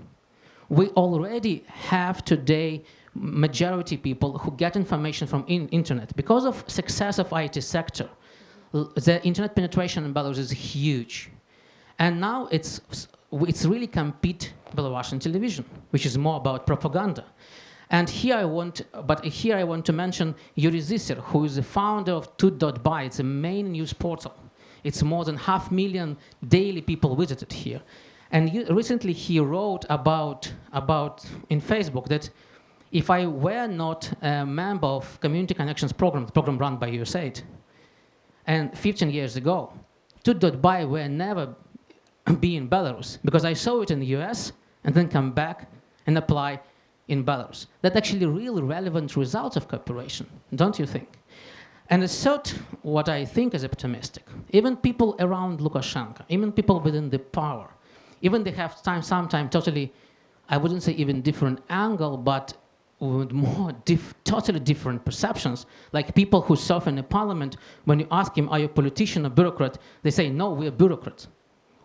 We already have today majority people who get information from internet. Because of success of IT sector, the internet penetration in Belarus is huge. And now it's really compete Belarusian television, which is more about propaganda. And here I want to mention Yuri Zisser, who is the founder of Tut.by. It's a main news portal. It's more than 500,000 daily people visited here. And recently he wrote about in Facebook that if I were not a member of Community Connections program, the program run by USAID, and 15 years ago, Tut.by will never be in Belarus, because I saw it in the US and then come back and apply in Belarus. That's actually really relevant results of cooperation, don't you think? And the third, what I think is optimistic, even people around Lukashenko, even people within the power, even they have sometimes totally, I wouldn't say even different angle, but with more totally different perceptions. Like people who serve in the parliament, when you ask him, are you a politician or bureaucrat? They say, no, we're bureaucrats.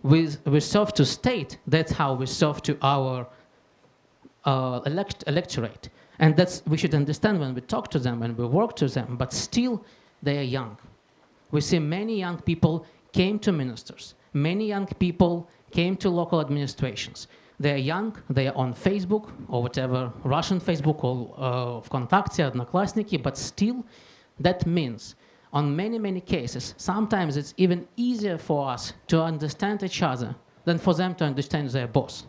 We serve to state. That's how we serve to our electorate. And that's, we should understand when we talk to them, when we work to them, but still they are young. We see many young people came to ministers. Many young people came to local administrations. They're young, they are on Facebook or whatever, Russian Facebook or ВКонтакте, Одноклассники, but still that means on many, many cases, sometimes it's even easier for us to understand each other than for them to understand their boss.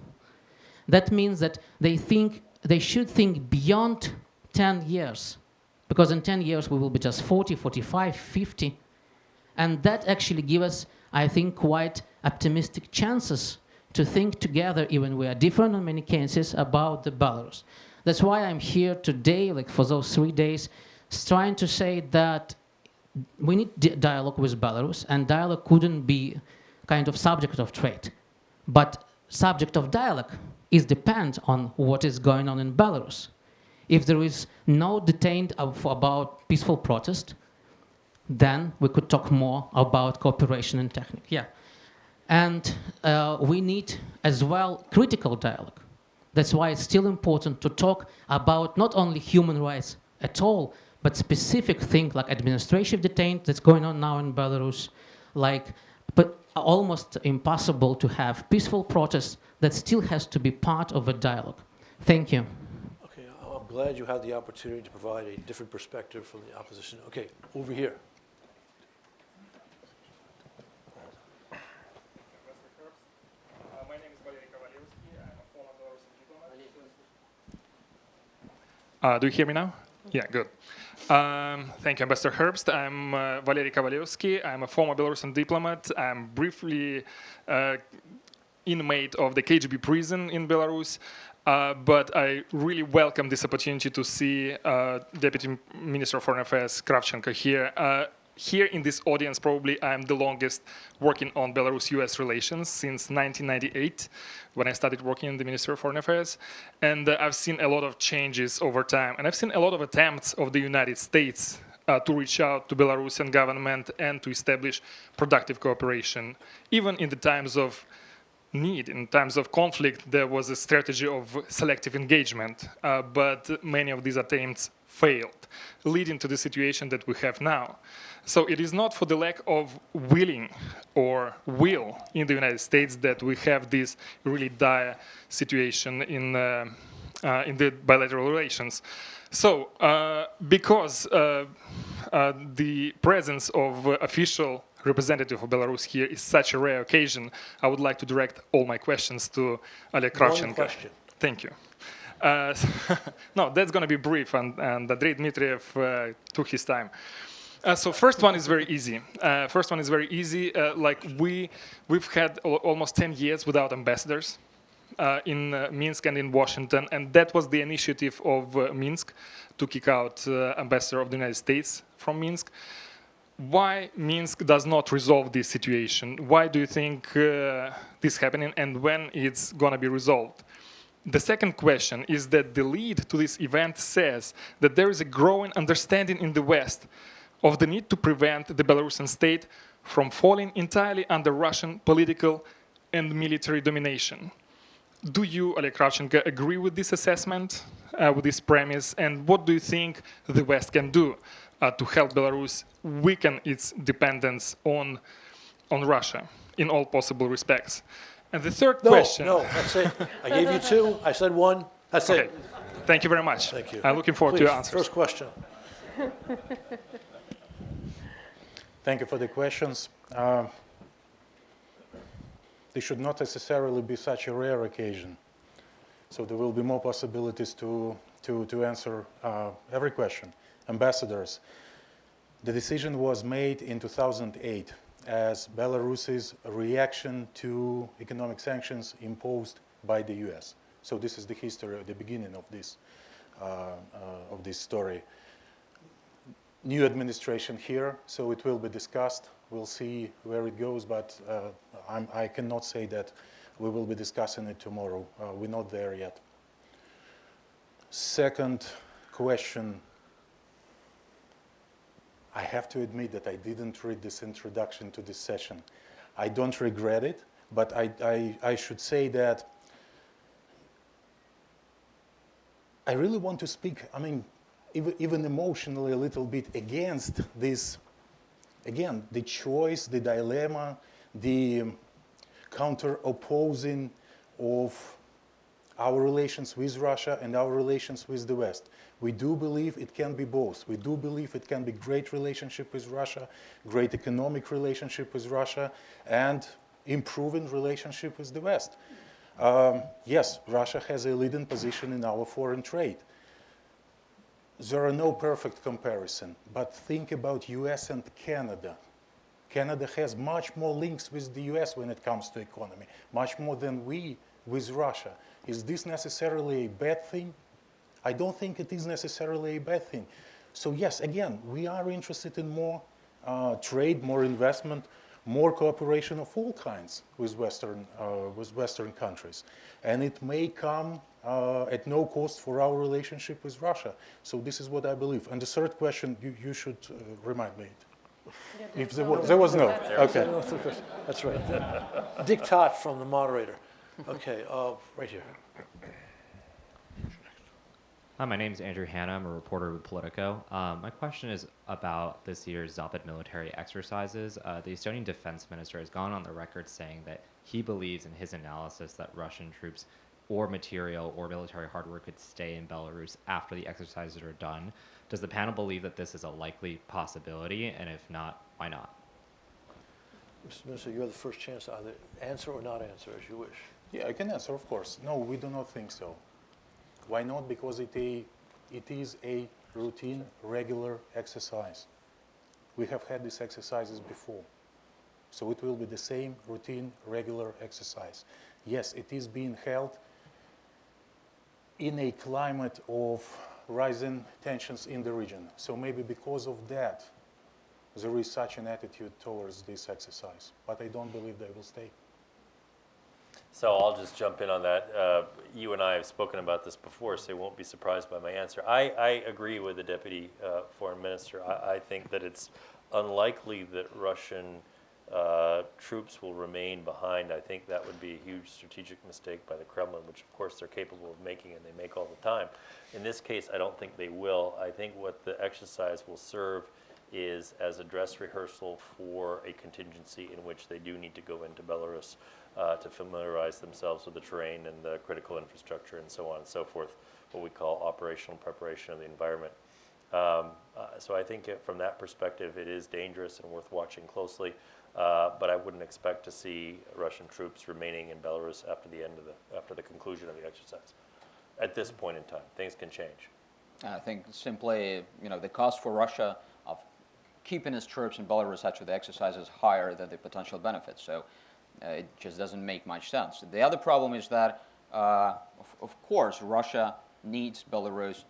That means that they should think beyond 10 years, because in 10 years we will be just 40, 45, 50, and that actually gives us, I think, quite optimistic chances to think together, even we are different in many cases, about the Belarus. That's why I'm here today, like for those 3 days, trying to say that we need dialogue with Belarus, and dialogue couldn't be kind of subject of trade. But subject of dialogue is depend on what is going on in Belarus. If there is no detained about peaceful protest, then we could talk more about cooperation and technique. Yeah. And we need as well critical dialogue. That's why it's still important to talk about not only human rights at all, but specific things like administrative detained that's going on now in Belarus, but almost impossible to have peaceful protests that still has to be part of a dialogue. Thank you. Okay, I'm glad you had the opportunity to provide a different perspective from the opposition. Okay, over here. My name is Valery Kovalevsky. I'm a former Belarusian diplomat. Do you hear me now? Yeah, good. Thank you, Ambassador Herbst. I'm Valery Kovalevsky. I'm a former Belarusian diplomat. I'm briefly inmate of the KGB prison in Belarus. But I really welcome this opportunity to see Deputy Minister of Foreign Affairs Kravchenko here. Here in this audience, probably I'm the longest working on Belarus-US relations since 1998, when I started working in the Ministry of Foreign Affairs. And I've seen a lot of changes over time. And I've seen a lot of attempts of the United States to reach out to Belarusian government and to establish productive cooperation. Even in the times of need, in times of conflict, there was a strategy of selective engagement. But many of these attempts failed, leading to the situation that we have now. So it is not for the lack of willing or will in the United States that we have this really dire situation in the bilateral relations. So because the presence of official representative of Belarus here is such a rare occasion, I would like to direct all my questions to Oleg Kravchenko. One question. Thank you. No, that's going to be brief, and Andrei Dmitriev took his time. So first one is very easy. Like we've had almost 10 years without ambassadors in Minsk and in Washington, and that was the initiative of Minsk to kick out ambassador of the United States from Minsk. Why Minsk does not resolve this situation? Why do you think this is happening, and when it's going to be resolved? The second question is that the lead to this event says that there is a growing understanding in the West of the need to prevent the Belarusian state from falling entirely under Russian political and military domination. Do you, Oleg Kravchenko, agree with this assessment, with this premise, and what do you think the West can do to help Belarus weaken its dependence on Russia in all possible respects? And the third question... No, that's it. I gave you two, I said one, that's okay. it. Thank you very much. Thank you. I'm looking forward to your answers. First question. Thank you for the questions. This should not necessarily be such a rare occasion. So there will be more possibilities to answer every question. Ambassadors, the decision was made in 2008 as Belarus's reaction to economic sanctions imposed by the US. So this is the history, the beginning of this story. New administration here, so it will be discussed. We'll see where it goes, but I cannot say that we will be discussing it tomorrow. We're not there yet. Second question, I have to admit that I didn't read this introduction to this session. I don't regret it, but I should say that I really want to speak, I mean, even emotionally a little bit against this, again, the choice, the dilemma, the counter-opposing of our relations with Russia and our relations with the West. We do believe it can be both. We do believe it can be great relationship with Russia, great economic relationship with Russia, and improving relationship with the West. Yes, Russia has a leading position in our foreign trade. There are no perfect comparison, but think about US and Canada. Canada has much more links with the US when it comes to economy, much more than we with Russia. Is this necessarily a bad thing? I don't think it is necessarily a bad thing. So yes, again, we are interested in more trade, more investment, more cooperation of all kinds with Western countries. And it may come at no cost for our relationship with Russia. So this is what I believe. And the third question, you should remind me. If there was no. Okay. That's right. Diktat from the moderator. Okay, right here. Hi, my name is Andrew Hanna. I'm a reporter with Politico. My question is about this year's Zapad military exercises. The Estonian defense minister has gone on the record saying that he believes in his analysis that Russian troops or material or military hardware could stay in Belarus after the exercises are done. Does the panel believe that this is a likely possibility? And if not, why not? Mr. Minister, you have the first chance to either answer or not answer, as you wish. Yeah, I can answer, of course. No, we do not think so. Why not? Because it is a routine, regular exercise. We have had these exercises before. So it will be the same routine, regular exercise. Yes, it is being held in a climate of rising tensions in the region. So maybe because of that, there is such an attitude towards this exercise. But I don't believe they will stay. So I'll just jump in on that. You and I have spoken about this before, so you won't be surprised by my answer. I agree with the Deputy Foreign Minister. I think that it's unlikely that Russian troops will remain behind. I think that would be a huge strategic mistake by the Kremlin, which of course they're capable of making and they make all the time. In this case, I don't think they will. I think what the exercise will serve is as a dress rehearsal for a contingency in which they do need to go into Belarus to familiarize themselves with the terrain and the critical infrastructure and so on and so forth, what we call operational preparation of the environment. So I think from that perspective, it is dangerous and worth watching closely, but I wouldn't expect to see Russian troops remaining in Belarus after the conclusion of the exercise. At this point in time, things can change. I think simply, the cost for Russia of keeping its troops in Belarus after the exercise is higher than the potential benefits. So it just doesn't make much sense. The other problem is that, of course, Russia needs Belarus,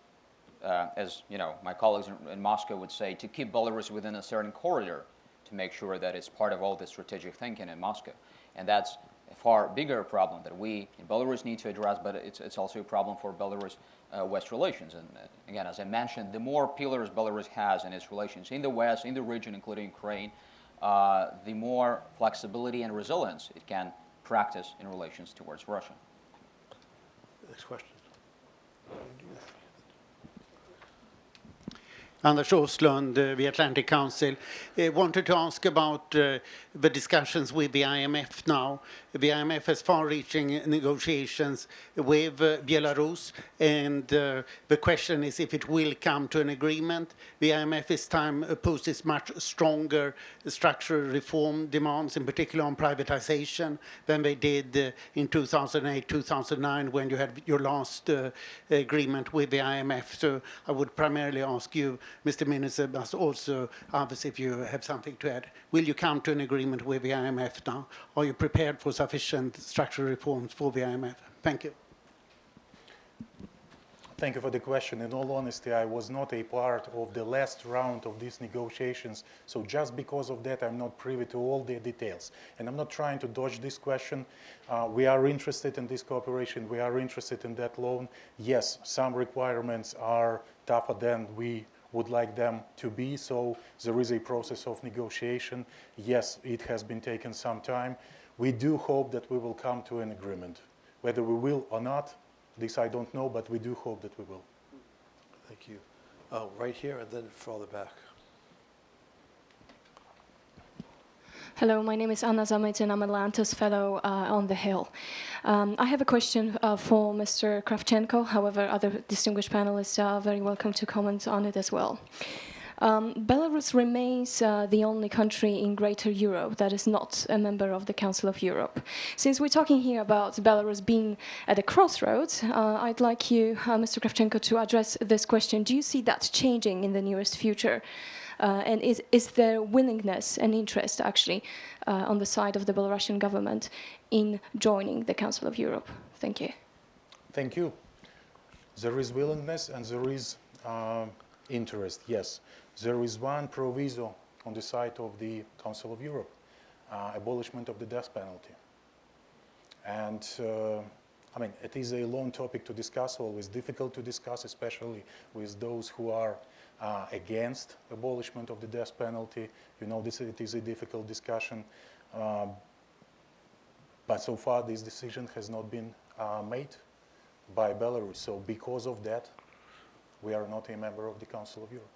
as my colleagues in Moscow would say, to keep Belarus within a certain corridor to make sure that it's part of all the strategic thinking in Moscow. And that's a far bigger problem that we in Belarus need to address, but it's also a problem for Belarus-West relations. And again, as I mentioned, the more pillars Belarus has in its relations in the West, in the region, including Ukraine, the more flexibility and resilience it can practice in relations towards Russia. Next question. Anders Åslund, the Atlantic Council. Wanted to ask about the discussions with the IMF now. The IMF has far-reaching negotiations with Belarus, and the question is if it will come to an agreement. The IMF this time opposes much stronger structural reform demands, in particular on privatization, than they did in 2008, 2009, when you had your last agreement with the IMF. So I would primarily ask you, Mr. Minister, but also others, if you have something to add. Will you come to an agreement with the IMF now? Are you prepared for sufficient structural reforms for the IMF? Thank you. Thank you for the question. In all honesty, I was not a part of the last round of these negotiations, so just because of that, I'm not privy to all the details. And I'm not trying to dodge this question. We are interested in this cooperation. We are interested in that loan. Yes, some requirements are tougher than we would like them to be, so there is a process of negotiation. Yes, it has been taking some time. We do hope that we will come to an agreement. Whether we will or not, this I don't know, but we do hope that we will. Thank you. Oh, right here and then further back. Hello, my name is Anna Zamaitin. I'm a Atlantis Fellow on the Hill. I have a question for Mr. Kravchenko. However, other distinguished panelists are very welcome to comment on it as well. Belarus remains the only country in Greater Europe that is not a member of the Council of Europe. Since we're talking here about Belarus being at a crossroads, I'd like you, Mr. Kravchenko, to address this question. Do you see that changing in the nearest future? And is there willingness and interest, actually, on the side of the Belarusian government in joining the Council of Europe? Thank you. Thank you. There is willingness and there is interest, yes. There is one proviso on the side of the Council of Europe, abolishment of the death penalty. And I mean, it is a long topic to discuss, always difficult to discuss, especially with those who are against abolishment of the death penalty. You know, it is a difficult discussion. But so far, this decision has not been made by Belarus. So because of that, we are not a member of the Council of Europe.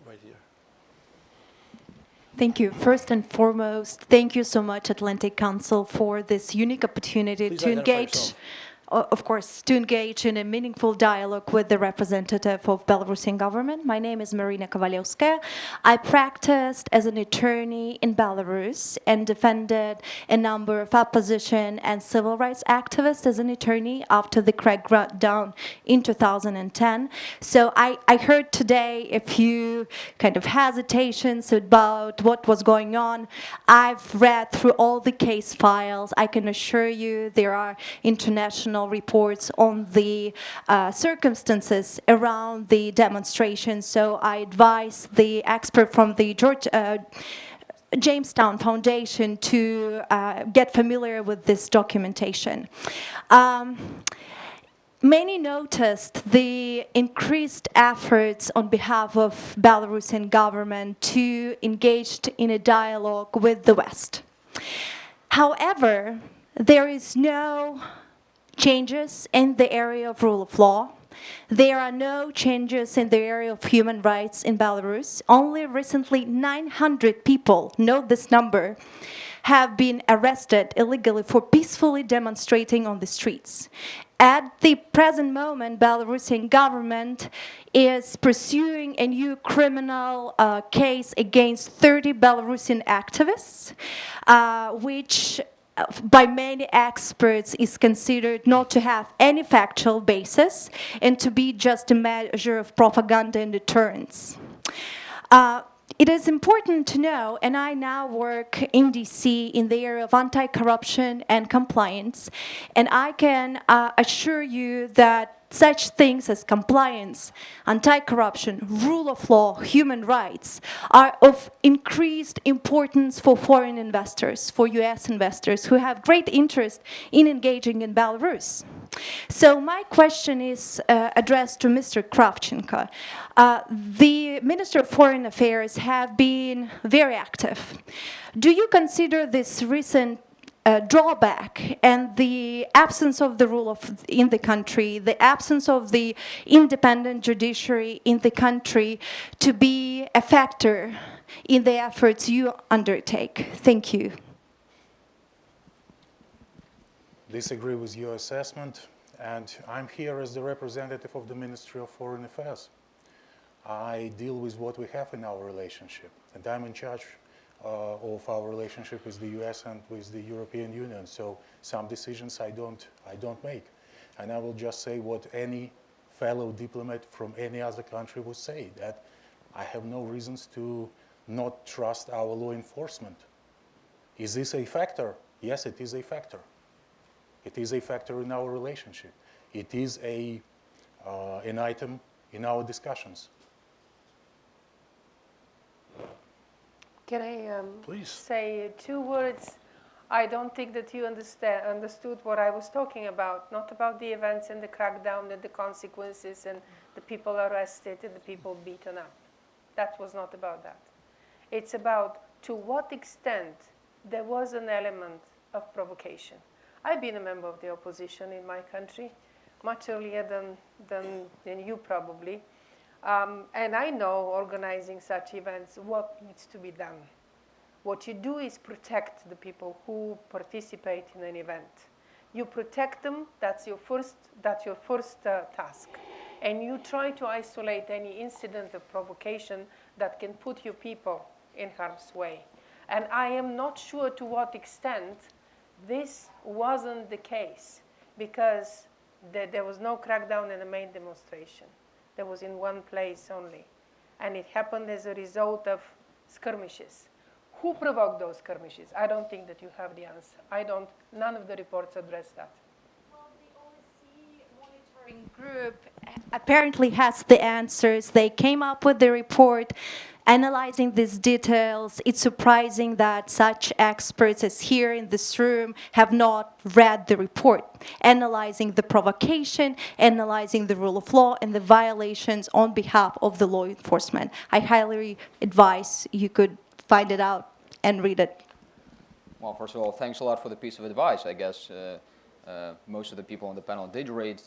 Right here. Thank you. First and foremost, thank you so much, Atlantic Council, for this unique opportunity Please to identify engage, yourself. of course, to engage in a meaningful dialogue with the representative of Belarusian government. My name is Marina Kovalevskaya. I practiced as an attorney in Belarus and defended a number of opposition and civil rights activists as an attorney after the crackdown in 2010. So I heard today a few kind of hesitations about what was going on. I've read through all the case files. I can assure you there are international reports on the circumstances around the demonstration. So I advise the expert from the Jamestown Foundation to get familiar with this documentation. Many noticed the increased efforts on behalf of Belarusian government to engage in a dialogue with the West. However, there is no changes in the area of rule of law. There are no changes in the area of human rights in Belarus. Only recently 900 people, note this number, have been arrested illegally for peacefully demonstrating on the streets. At the present moment, Belarusian government is pursuing a new criminal case against 30 Belarusian activists, which by many experts is considered not to have any factual basis and to be just a measure of propaganda and deterrence. It is important to know, and I now work in DC in the area of anti-corruption and compliance, and I can assure you that such things as compliance, anti-corruption, rule of law, human rights are of increased importance for foreign investors, for US investors who have great interest in engaging in Belarus. So my question is addressed to Mr. Kravchenko. The Minister of Foreign Affairs have been very active. Do you consider this recent drawback and the absence of the rule in the country, the absence of the independent judiciary in the country to be a factor in the efforts you undertake? Thank you. Disagree with your assessment, and I'm here as the representative of the Ministry of Foreign Affairs. I deal with what we have in our relationship, and I'm in charge of our relationship with the US and with the European Union. So some decisions I don't make. And I will just say what any fellow diplomat from any other country would say, that I have no reasons to not trust our law enforcement. Is this a factor? Yes, it is a factor. It is a factor in our relationship. it is an item in our discussions. Can I Please. say 2 words? I don't think that you understood what I was talking about, not about the events and the crackdown and the consequences and the people arrested and the people beaten up. That was not about that. It's about to what extent there was an element of provocation. I've been a member of the opposition in my country much earlier than you probably. And I know organizing such events, what needs to be done. What you do is protect the people who participate in an event. You protect them, that's your first task. And you try to isolate any incident of provocation that can put your people in harm's way. And I am not sure to what extent this wasn't the case, because there was no crackdown in the main demonstration. There was in one place only. And it happened as a result of skirmishes. Who provoked those skirmishes? I don't think that you have the answer. None of the reports address that. Well, the OSCE monitoring group apparently has the answers. They came up with the report analyzing these details. It's surprising that such experts as here in this room have not read the report, analyzing the provocation, analyzing the rule of law and the violations on behalf of the law enforcement. I highly advise you could find it out and read it. Well, first of all, thanks a lot for the piece of advice. I guess most of the people on the panel did read,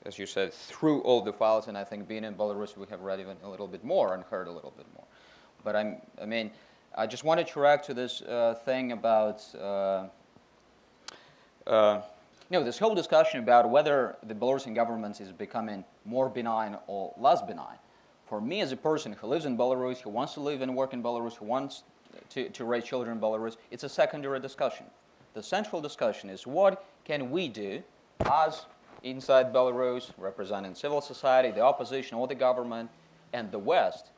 as you said, through all the files, and I think being in Belarus, we have read even a little bit more and heard a little bit more. But I just wanted to react to this thing about, this whole discussion about whether the Belarusian government is becoming more benign or less benign. For me, as a person who lives in Belarus, who wants to live and work in Belarus, who wants to raise children in Belarus, it's a secondary discussion. The central discussion is what can we do as inside Belarus, representing civil society, the opposition, or the government, and the West,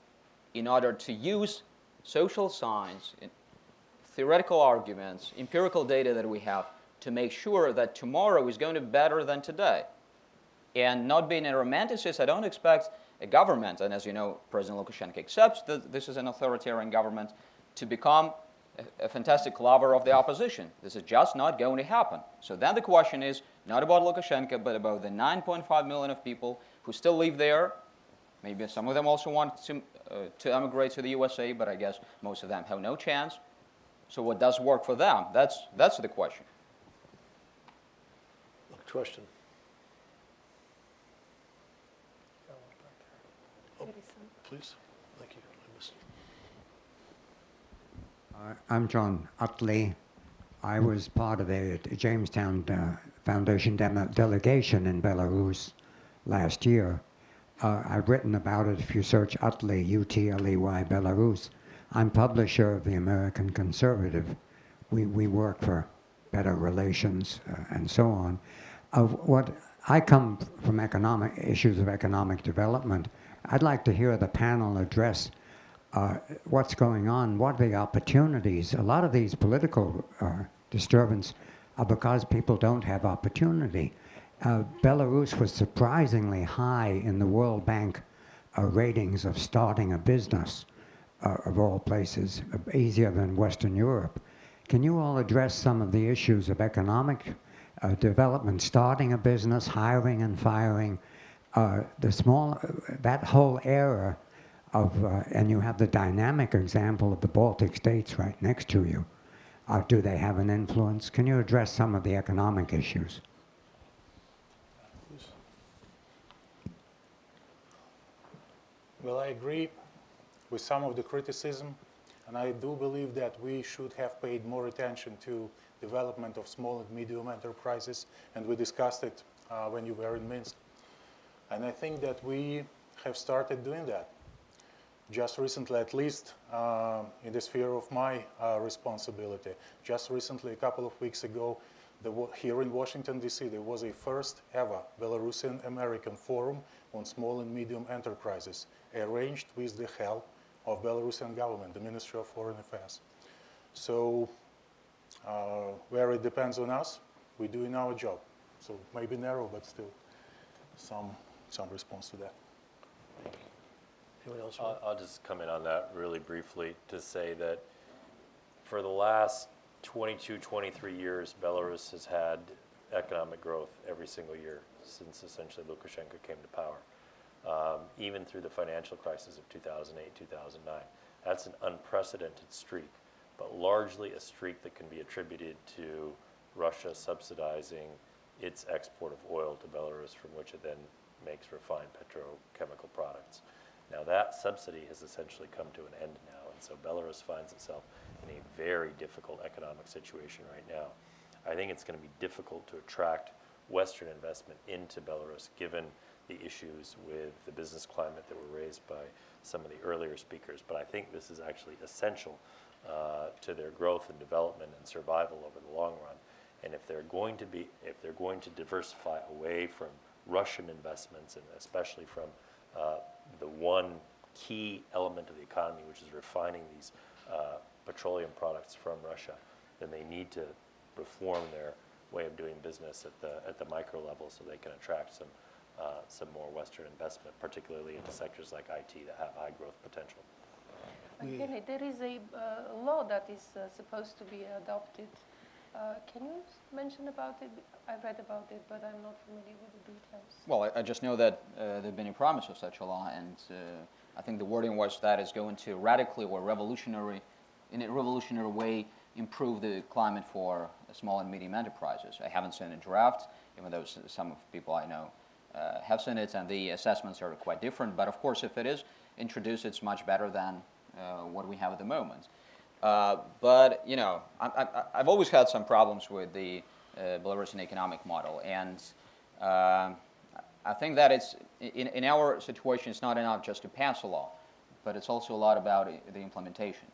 in order to use social science, theoretical arguments, empirical data that we have to make sure that tomorrow is going to be better than today. And not being a romanticist, I don't expect a government, and as you know, President Lukashenko accepts that this is an authoritarian government, to become a fantastic lover of the opposition. This is just not going to happen. So then the question is not about Lukashenko, but about the 9.5 million of people who still live there. Maybe some of them also want to emigrate to the USA, but I guess most of them have no chance. So what does work for them? That's the question. Question. Oh, please. Thank you. I missed you. I'm John Utley. I was part of a Jamestown Foundation delegation in Belarus last year. I've written about it. If you search Utley, U-T-L-E-Y, Belarus. I'm publisher of the American Conservative. We work for better relations and so on. What I come from issues of economic development. I'd like to hear the panel address what's going on, what are the opportunities. A lot of these political disturbance are because people don't have opportunity. Belarus was surprisingly high in the World Bank ratings of starting a business, of all places, easier than Western Europe. Can you all address some of the issues of economic development, starting a business, hiring and firing, that whole era of, and you have the dynamic example of the Baltic states right next to you. Do they have an influence? Can you address some of the economic issues? Well, I agree with some of the criticism, and I do believe that we should have paid more attention to development of small and medium enterprises, and we discussed it when you were in Minsk. And I think that we have started doing that. Just recently, at least in the sphere of my responsibility, just recently, a couple of weeks ago, here in Washington, D.C., there was a first ever Belarusian American Forum on Small and Medium Enterprises, arranged with the help of Belarusian government, the Ministry of Foreign Affairs. So where it depends on us, we're doing our job. So maybe narrow, but still. some response to that. Anyone else? I'll just comment on that really briefly to say that for the last 22, 23 years, Belarus has had economic growth every single year since essentially Lukashenko came to power, even through the financial crisis of 2008, 2009. That's an unprecedented streak, but largely a streak that can be attributed to Russia subsidizing its export of oil to Belarus, from which it then makes refined petrochemical products. Now that subsidy has essentially come to an end now, and so Belarus finds itself in a very difficult economic situation right now. I think it's going to be difficult to attract Western investment into Belarus, given the issues with the business climate that were raised by some of the earlier speakers. But I think this is actually essential to their growth and development and survival over the long run. And if they're going to diversify away from Russian investments, and especially from the one key element of the economy, which is refining these petroleum products from Russia, then they need to reform their way of doing business at the micro level so they can attract some more Western investment, particularly into sectors like IT that have high growth potential. Again, there is a law that is supposed to be adopted. Can you mention about it? I read about it, but I'm not familiar with the details. Well, I just know that there have been a promise of such a law, and I think the wording was that it's going to radically or in a revolutionary way, improve the climate for small and medium enterprises. I haven't seen a draft, even though some of people I know have seen it, and the assessments are quite different. But of course, if it is introduced, it's much better than what we have at the moment. But you know, I've always had some problems with the Belarusian economic model, and I think that it's in our situation, it's not enough just to pass a law, but it's also a lot about the implementation.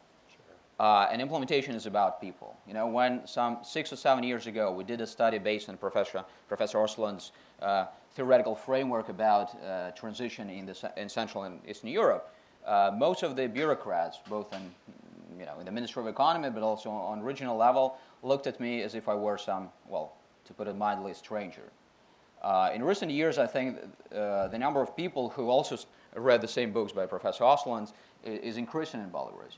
And implementation is about people. You know, when some 6 or 7 years ago we did a study based on Professor Arslan's theoretical framework about transition in Central and Eastern Europe, most of the bureaucrats, both in the Ministry of Economy, but also on regional level, looked at me as if I were some, well, to put it mildly, stranger. In recent years, I think the number of people who also read the same books by Professor Arslan is increasing in Belarus.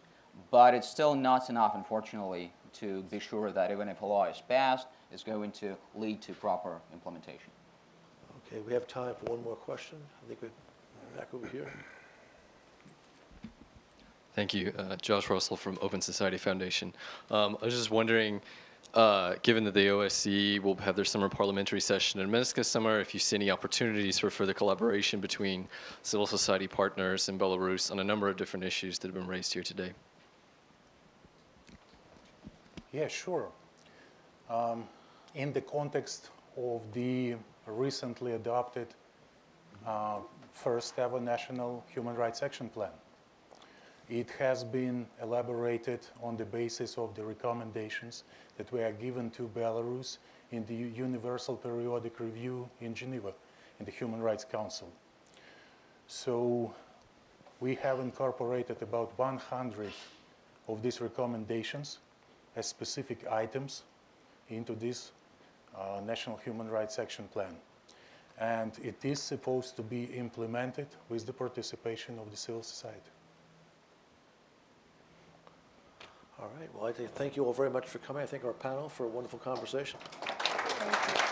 But it's still not enough, unfortunately, to be sure that even if a law is passed, it's going to lead to proper implementation. Okay, we have time for one more question. I think we're back over here. Thank you. Josh Russell from Open Society Foundation. I was just wondering, given that the OSCE will have their summer parliamentary session in Minsk this summer, if you see any opportunities for further collaboration between civil society partners in Belarus on a number of different issues that have been raised here today. Yeah, sure. In the context of the recently adopted first ever National Human Rights Action Plan, it has been elaborated on the basis of the recommendations that were given to Belarus in the Universal Periodic Review in Geneva, in the Human Rights Council. So we have incorporated about 100 of these recommendations as specific items into this National Human Rights Action Plan. And it is supposed to be implemented with the participation of the civil society. All right, well, I thank you all very much for coming. I thank our panel for a wonderful conversation. Thank you.